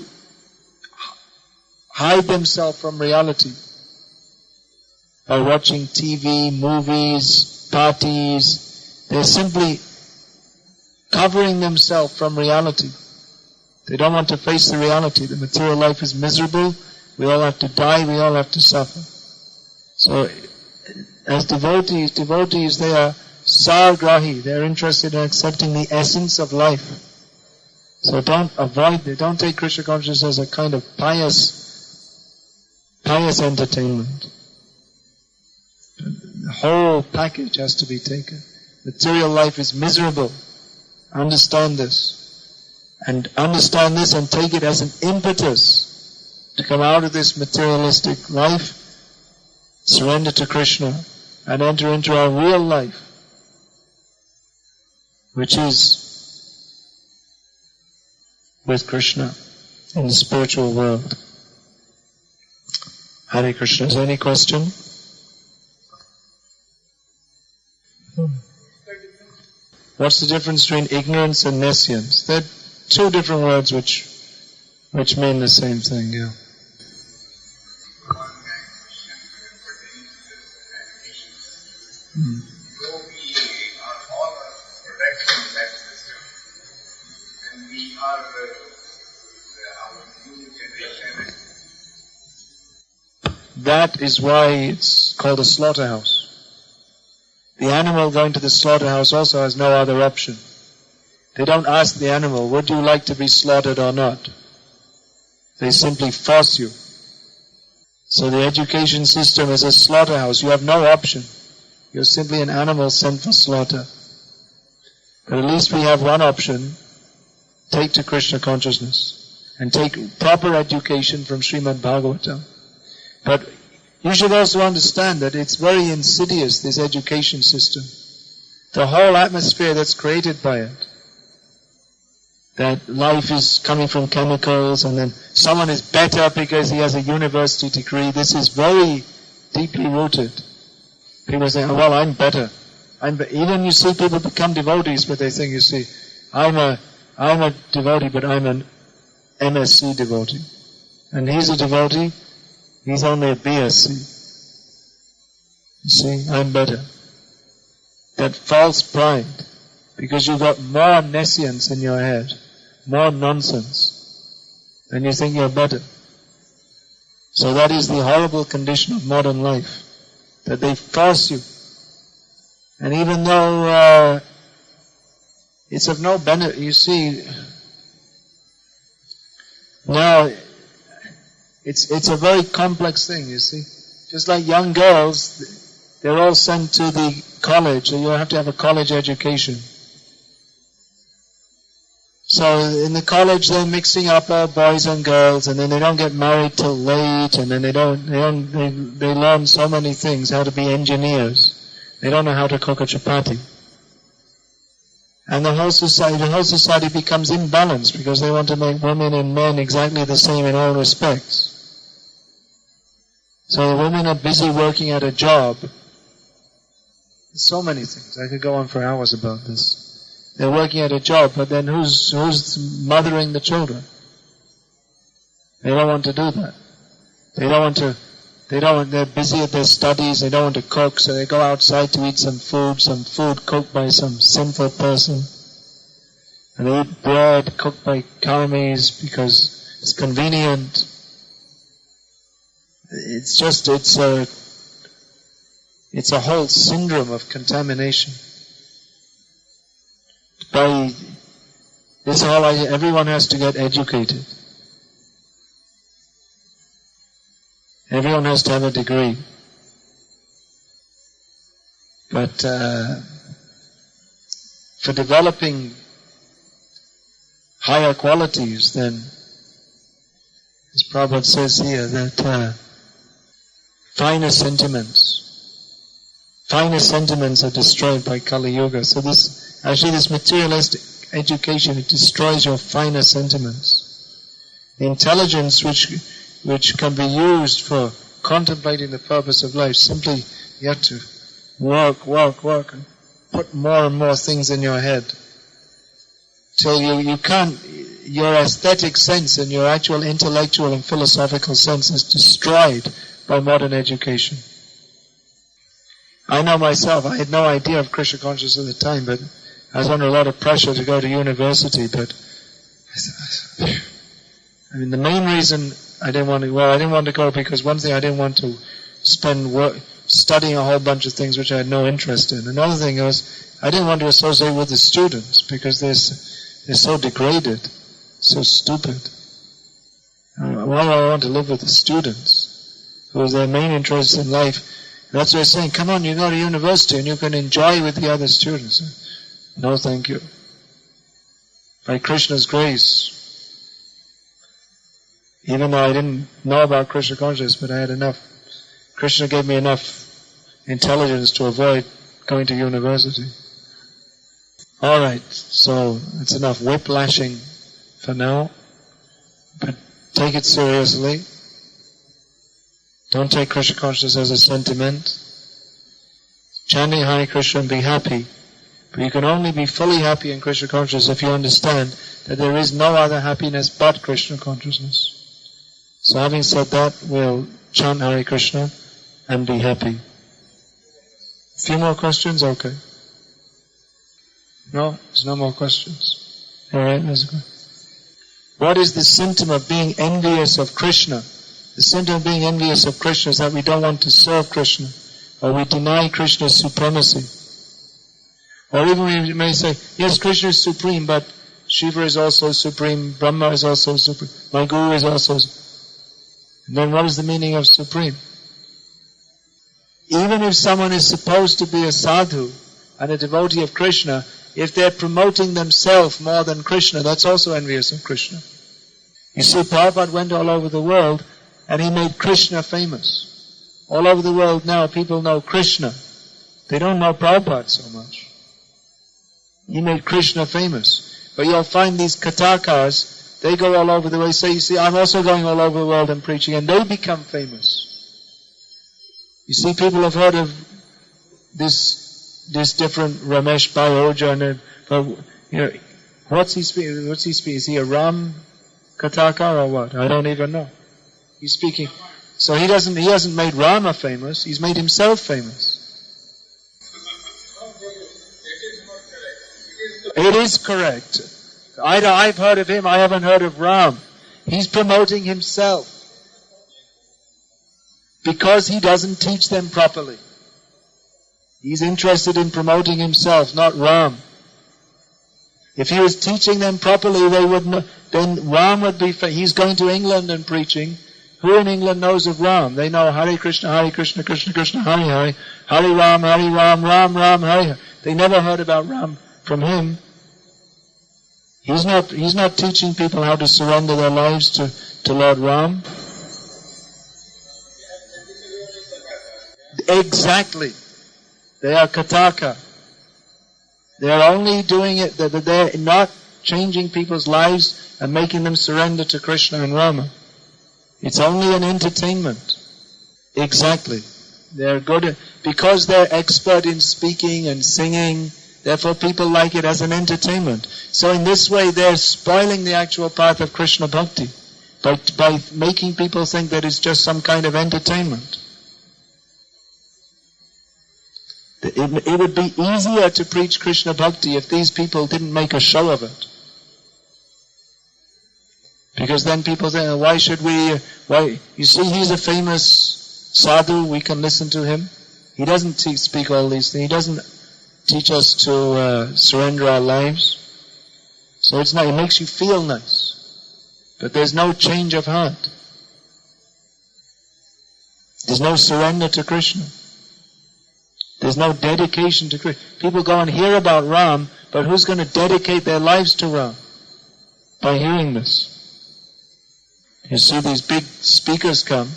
hide themselves from reality by watching TV, movies, parties. They're simply covering themselves from reality. They don't want to face the reality. The material life is miserable. We all have to die. We all have to suffer. So, as devotees, they are sargrahi. They're interested in accepting the essence of life. So don't take Krishna consciousness as a kind of pious entertainment. The whole package has to be taken. Material life is miserable. Understand this. And understand this and take it as an impetus to come out of this materialistic life, surrender to Krishna, and enter into our real life, which is with Krishna in the spiritual world. Hare Krishna. Is there any question? What's the difference between ignorance and nescience? They're two different words which mean the same thing, yeah. Though we are all products from that system, and we are our new generation. That is why it's called a slaughterhouse. The animal going to the slaughterhouse also has no other option. They don't ask the animal, would you like to be slaughtered or not? They simply force you. So the education system is a slaughterhouse. You have no option. You're simply an animal sent for slaughter. But at least we have one option. Take to Krishna consciousness. And take proper education from Srimad Bhagavatam. But you should also understand that it's very insidious, this education system. The whole atmosphere that's created by it. That life is coming from chemicals, and then someone is better because he has a university degree. This is very deeply rooted. People say, oh, well, I'm better. Even you see people become devotees, but they think, you see, I'm a devotee, but I'm an MSc devotee. And he's a devotee, he's only a BSc. You see, I'm better. That false pride, because you've got more nescience in your head, more nonsense, then you think you're better. So that is the horrible condition of modern life, that they force you. And even though it's of no benefit, you see, now it's a very complex thing, you see. Just like young girls, they're all sent to the college, so you have to have a college education. So in the college they're mixing up boys and girls, and then they don't get married till late, and then they learn so many things, how to be engineers. They don't know how to cook a chapati. And the whole society becomes imbalanced because they want to make women and men exactly the same in all respects. So the women are busy working at a job. So many things. I could go on for hours about this. They're working at a job, but then who's mothering the children? They don't want to do that. They're busy at their studies, they don't want to cook, so they go outside to eat some food cooked by some sinful person. And they eat bread cooked by karmis because it's convenient. It's a whole syndrome of contamination. By this everyone has to get educated. Everyone has to have a degree. But for developing higher qualities, then, as Prabhupada says here, that finer sentiments are destroyed by Kali Yuga. So this materialistic education, it destroys your finer sentiments. The intelligence which can be used for contemplating the purpose of life, simply you have to work and put more and more things in your head till you can't, your aesthetic sense and your actual intellectual and philosophical sense is destroyed by modern education. I know myself, I had no idea of Krishna consciousness at the time, but I was under a lot of pressure to go to university, but the main reason I didn't want to go because one thing, I didn't want to spend studying a whole bunch of things which I had no interest in. Another thing was, I didn't want to associate with the students because they're so degraded, so stupid. Why do I want to live with the students? Who was their main interest in life. That's why they're saying, come on, you go to university and you can enjoy with the other students. No, thank you. By Krishna's grace, even though I didn't know about Krishna consciousness, but I had enough, Krishna gave me enough intelligence to avoid going to university. Alright, so it's enough whiplashing for now, but take it seriously. Don't take Krishna consciousness as a sentiment. Chanting Hare Krishna and be happy. But you can only be fully happy in Krishna consciousness if you understand that there is no other happiness but Krishna consciousness. So having said that, we'll chant Hare Krishna and be happy. A few more questions? Okay. No? There's no more questions. Alright, let's go. What is the symptom of being envious of Krishna? The symptom of being envious of Krishna is that we don't want to serve Krishna, or we deny Krishna's supremacy. Or even we may say, yes, Krishna is supreme, but Shiva is also supreme, Brahma is also supreme, my Guru is also supreme. And then what is the meaning of supreme? Even if someone is supposed to be a sadhu and a devotee of Krishna, if they're promoting themselves more than Krishna, that's also envious of Krishna. You see, Prabhupada went all over the world and he made Krishna famous. All over the world now people know Krishna. They don't know Prabhupada so much. He made Krishna famous. But you'll find these Katakars, they go all over the world, say, you see, I'm also going all over the world and preaching, and they become famous. You see, people have heard of this different Ramesh Bhayoja, and what's he speaking? Is he a Ram Kataka or what? I don't even know. He's speaking. So he hasn't made Rama famous, he's made himself famous. It is correct. I've heard of him, I haven't heard of Ram. He's promoting himself. Because he doesn't teach them properly. He's interested in promoting himself, not Ram. If he was teaching them properly, they would know, then Ram would be, he's going to England and preaching. Who in England knows of Ram? They know Hare Krishna, Krishna Krishna, Hare Hare, Hare Ram, Ram, Hare Hare. They never heard about Ram from him. He's not teaching people how to surrender their lives to Lord Ram. Exactly. They are Kataka. They are only doing it, they're not changing people's lives and making them surrender to Krishna and Rama. It's only an entertainment. Exactly. They're good, because they're expert in speaking and singing, therefore people like it as an entertainment. So in this way they're spoiling the actual path of Krishna Bhakti by making people think that it's just some kind of entertainment. It would be easier to preach Krishna Bhakti if these people didn't make a show of it. Because then people say, why should we, you see, he's a famous sadhu, we can listen to him. He doesn't speak all these things, he doesn't teach us to surrender our lives. So it's not, it makes you feel nice. But there's no change of heart. There's no surrender to Krishna. There's no dedication to Krishna. People go and hear about Ram, but who's going to dedicate their lives to Ram? By hearing this. You see these big speakers come,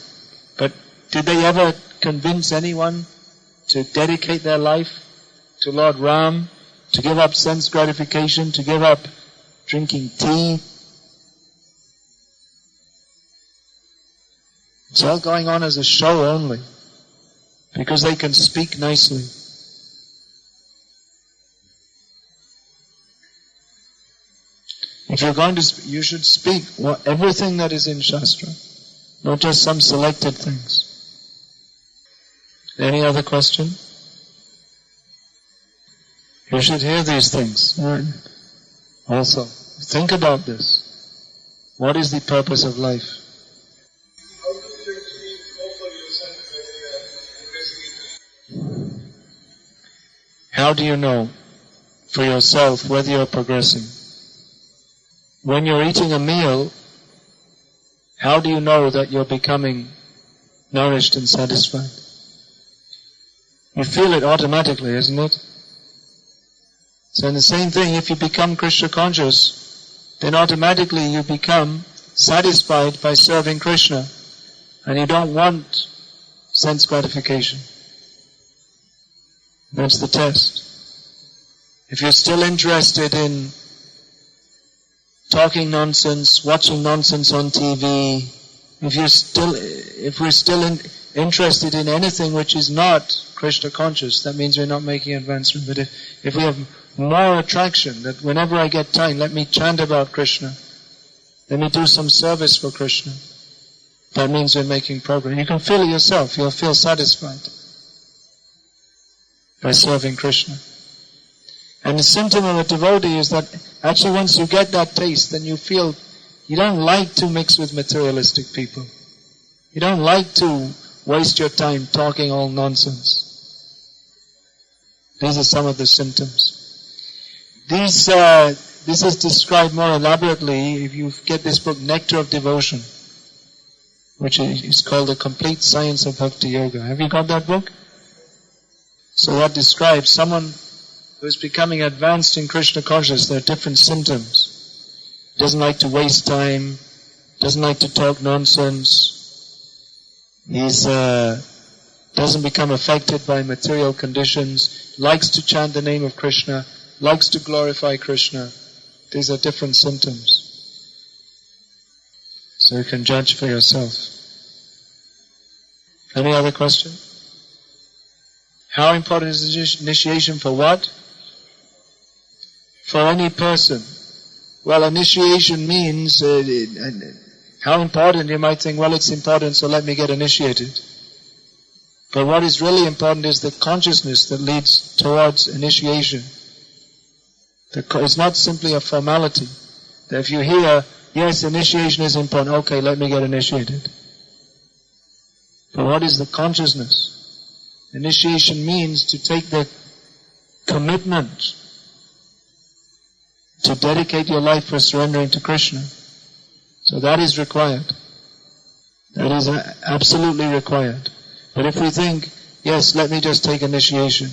but did they ever convince anyone to dedicate their life to Lord Ram, to give up sense gratification, to give up drinking tea? It's all going on as a show only, because they can speak nicely. If you're going to you should speak everything that is in Shastra, not just some selected things. Any other question? You should hear these things. Also, think about this. What is the purpose of life? How do you actually know for yourself whether you are progressing? How do you know for yourself whether you're progressing? When you're eating a meal, how do you know that you're becoming nourished and satisfied? You feel it automatically, isn't it? So in the same thing, if you become Krishna conscious, then automatically you become satisfied by serving Krishna, and you don't want sense gratification. That's the test. If you're still interested in talking nonsense, watching nonsense on TV, if we're still interested in anything which is not Krishna conscious, that means we're not making advancement. But if we have more attraction, that whenever I get time, let me chant about Krishna, let me do some service for Krishna, that means we're making progress. You can feel it yourself, you'll feel satisfied by serving Krishna. And the symptom of a devotee is that actually once you get that taste, then you feel you don't like to mix with materialistic people. You don't like to waste your time talking all nonsense. These are some of the symptoms. This is described more elaborately if you get this book, Nectar of Devotion, which is called The Complete Science of Bhakti Yoga. Have you got that book? So that describes someone who is becoming advanced in Krishna consciousness. There are different symptoms. Doesn't like to waste time, doesn't like to talk nonsense, doesn't become affected by material conditions, likes to chant the name of Krishna, likes to glorify Krishna. These are different symptoms. So you can judge for yourself. Any other question? How important is initiation for what? For any person. Well, initiation means, how important, you might think, well, it's important, so let me get initiated. But what is really important is the consciousness that leads towards initiation. It's not simply a formality. That if you hear, yes, initiation is important, okay, let me get initiated. But what is the consciousness? Initiation means to take the commitment to dedicate your life for surrendering to Krishna. So that is required. That is absolutely required. But if we think, yes, let me just take initiation,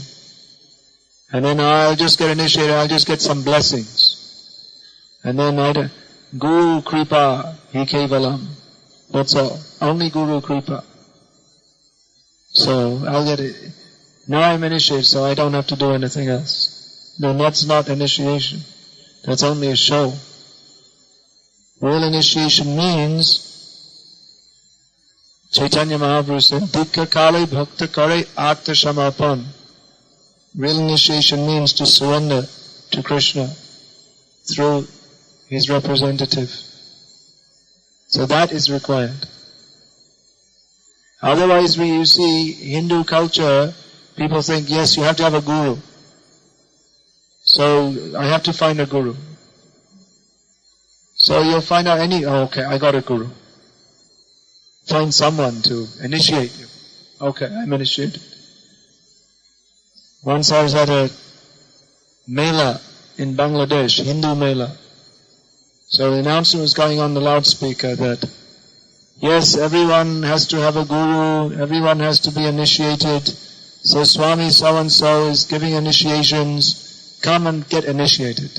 and then I'll just get initiated, I'll just get some blessings, and then Guru Kripa Hi Kevalam, that's all. Only Guru Kripa. So I'll get it. Now I'm initiated, so I don't have to do anything else. No, that's not initiation. That's only a show. Real initiation means, Chaitanya Mahaprabhu said, Dikha Kale Bhakta Kare Artha Shamapan. Real initiation means to surrender to Krishna through his representative. So that is required. Otherwise, you see, Hindu culture, people think, yes, you have to have a guru. So, I have to find a guru. So you'll find out okay, I got a guru. Find someone to initiate you. Okay, I'm initiated. Once I was at a mela in Bangladesh, Hindu mela. So the announcement was going on the loudspeaker that Yes, everyone has to have a guru, everyone has to be initiated. So Swami so-and-so is giving initiations, come and get initiated.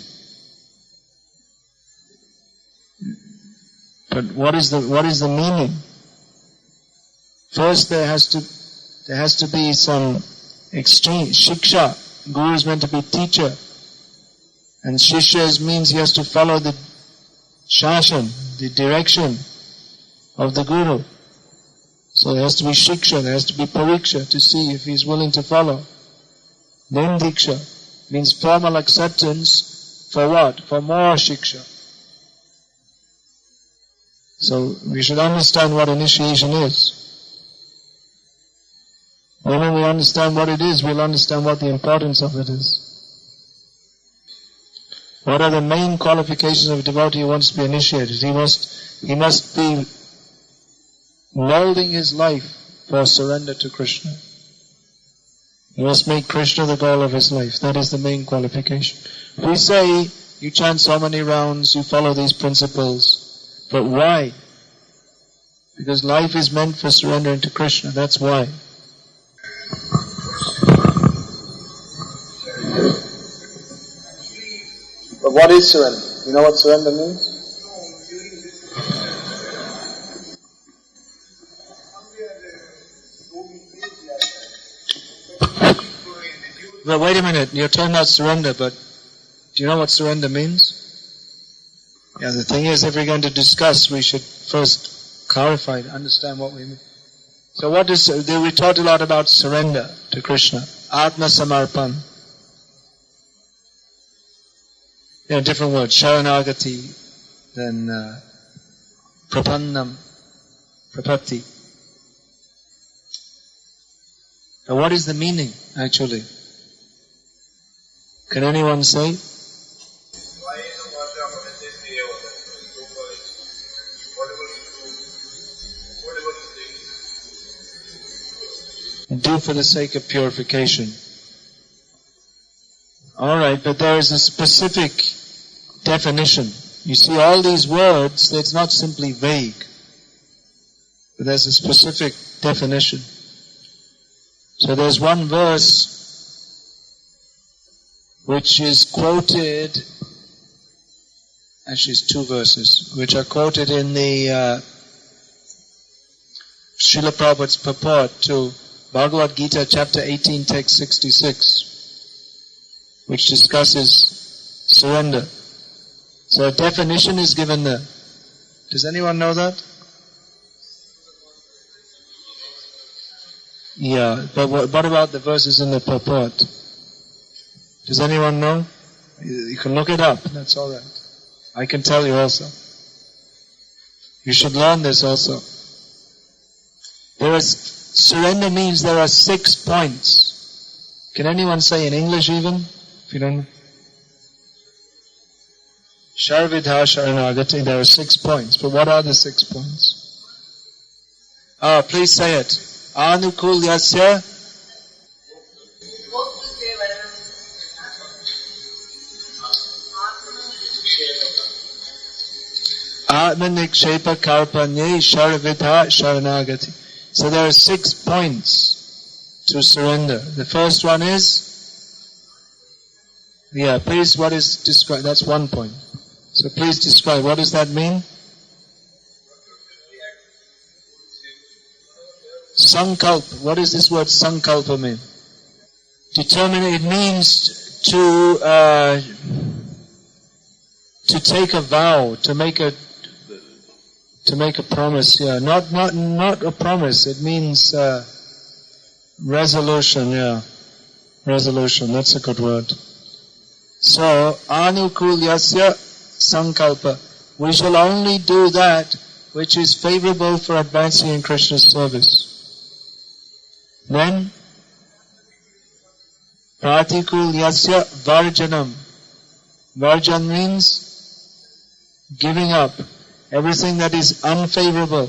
But what is the meaning? First there has to be some exchange, shiksha. Guru is meant to be teacher. And shishya means he has to follow the shashan, the direction of the guru. So there has to be shiksha, there has to be pariksha to see if he is willing to follow. Then diksha means formal acceptance for what? For more shiksha. So we should understand what initiation is. When we understand what it is, we'll understand what the importance of it is. What are the main qualifications of a devotee who wants to be initiated? He must be molding his life for surrender to Krishna. He must make Krishna the goal of his life. That is the main qualification. We say, you chant so many rounds, you follow these principles. But why? Because life is meant for surrendering to Krishna. That's why. But what is surrender? You know what surrender means? Well, wait a minute. You're talking about surrender, but do you know what surrender means? Yeah, the thing is, if we're going to discuss, we should first clarify, understand what we mean. So what is, we talked a lot about surrender to Krishna. Atma Samarpan. Different words. Sharanagati, then Prapannam, Prapatti. Now what is the meaning, actually? Can anyone say? Do for the sake of purification. Alright, but there is a specific definition. You see, all these words, it's not simply vague. But there's a specific definition. So there's one verse which is quoted, actually it's two verses, which are quoted in the Srila Prabhupada's purport to Bhagavad-gita chapter 18 text 66, which discusses surrender. So a definition is given there. Does anyone know that? Yeah, but what about the verses in the purport? Does anyone know? You can look it up, that's alright. I can tell you also. You should learn this also. Surrender means there are 6 points. Can anyone say in English even? If you don't know. Sharvidha Sharanagati, there are 6 points. But what are the 6 points? Please say it. Anukulyasya Atma Nikshepa Karpanye Sharvidha Sharanagati. So there are 6 points to surrender. The first one is, please what is described, that's 1 point. So please describe, what does that mean? Sankalpa. What does this word sankalpa mean? Determine, it means to take a vow, to make a promise, not a promise, it means resolution, resolution, that's a good word. So, anukulyasya sankalpa, we shall only do that which is favorable for advancing in Krishna's service. Then, pratikulyasya varjanam, varjan means giving up everything that is unfavorable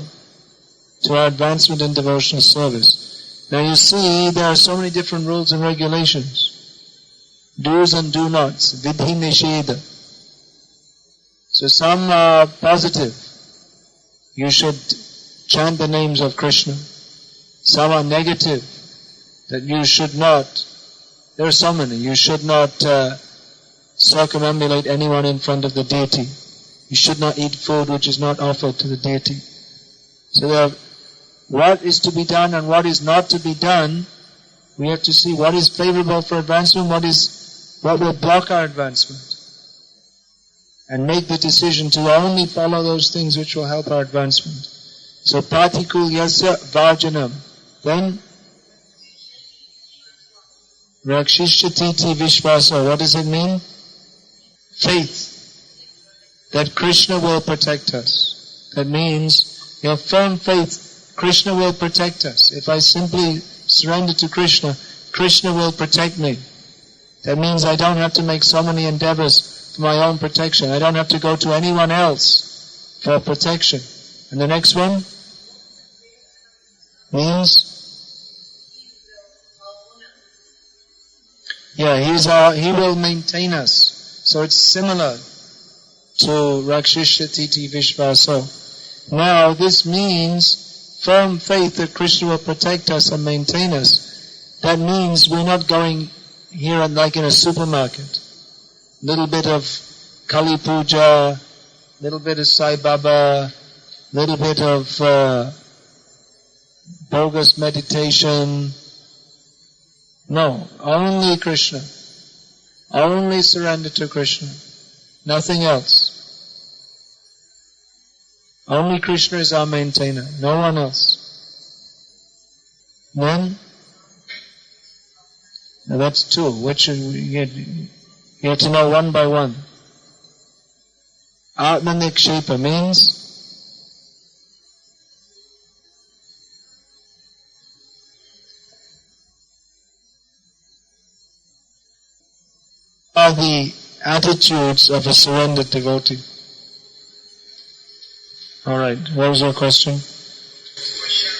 to our advancement in devotional service. Now you see, there are so many different rules and regulations. Do's and do nots, vidhi nisheda. So some are positive. You should chant the names of Krishna. Some are negative, that you should not, there are so many, you should not circumambulate anyone in front of the deity. You should not eat food which is not offered to the deity. So there are, what is to be done and what is not to be done, we have to see what is favorable for advancement, what will block our advancement. And make the decision to only follow those things which will help our advancement. So pratikul yasya varjanam. Then rakshishati vishvasa. What does it mean? Faith that Krishna will protect us. That means your firm faith, Krishna will protect us. If I simply surrender to Krishna, Krishna will protect me. That means I don't have to make so many endeavors for my own protection. I don't have to go to anyone else for protection. And the next one means, he will maintain us. So it's similar to Rakshishati Vishvaso. Now this means firm faith that Krishna will protect us and maintain us. That means we're not going here like in a supermarket. Little bit of Kali Puja, little bit of Sai Baba, little bit of bogus meditation. No, only Krishna. Only surrender to Krishna. Nothing else. Only Krishna is our maintainer, no one else. Then, now that's two. Which you have to know one by one. Atma Nikshepa means are the attitudes of a surrendered devotee. Alright, what was your question? Question,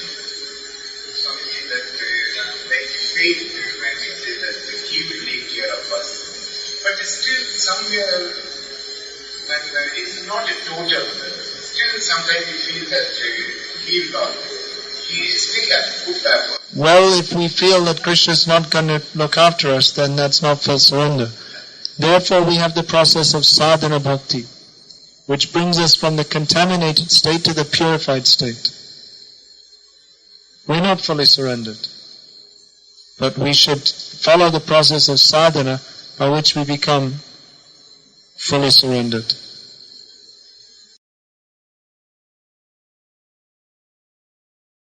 Swami, that like faith, when we say that He will take care of us, but still somewhere, when it is not a total, still sometimes we feel that He will not. He still has to put that one. Well, if we feel that Krishna is not going to look after us, then that's not full surrender. Therefore, we have the process of sadhana bhakti, which brings us from the contaminated state to the purified state. We're not fully surrendered, but we should follow the process of sadhana by which we become fully surrendered.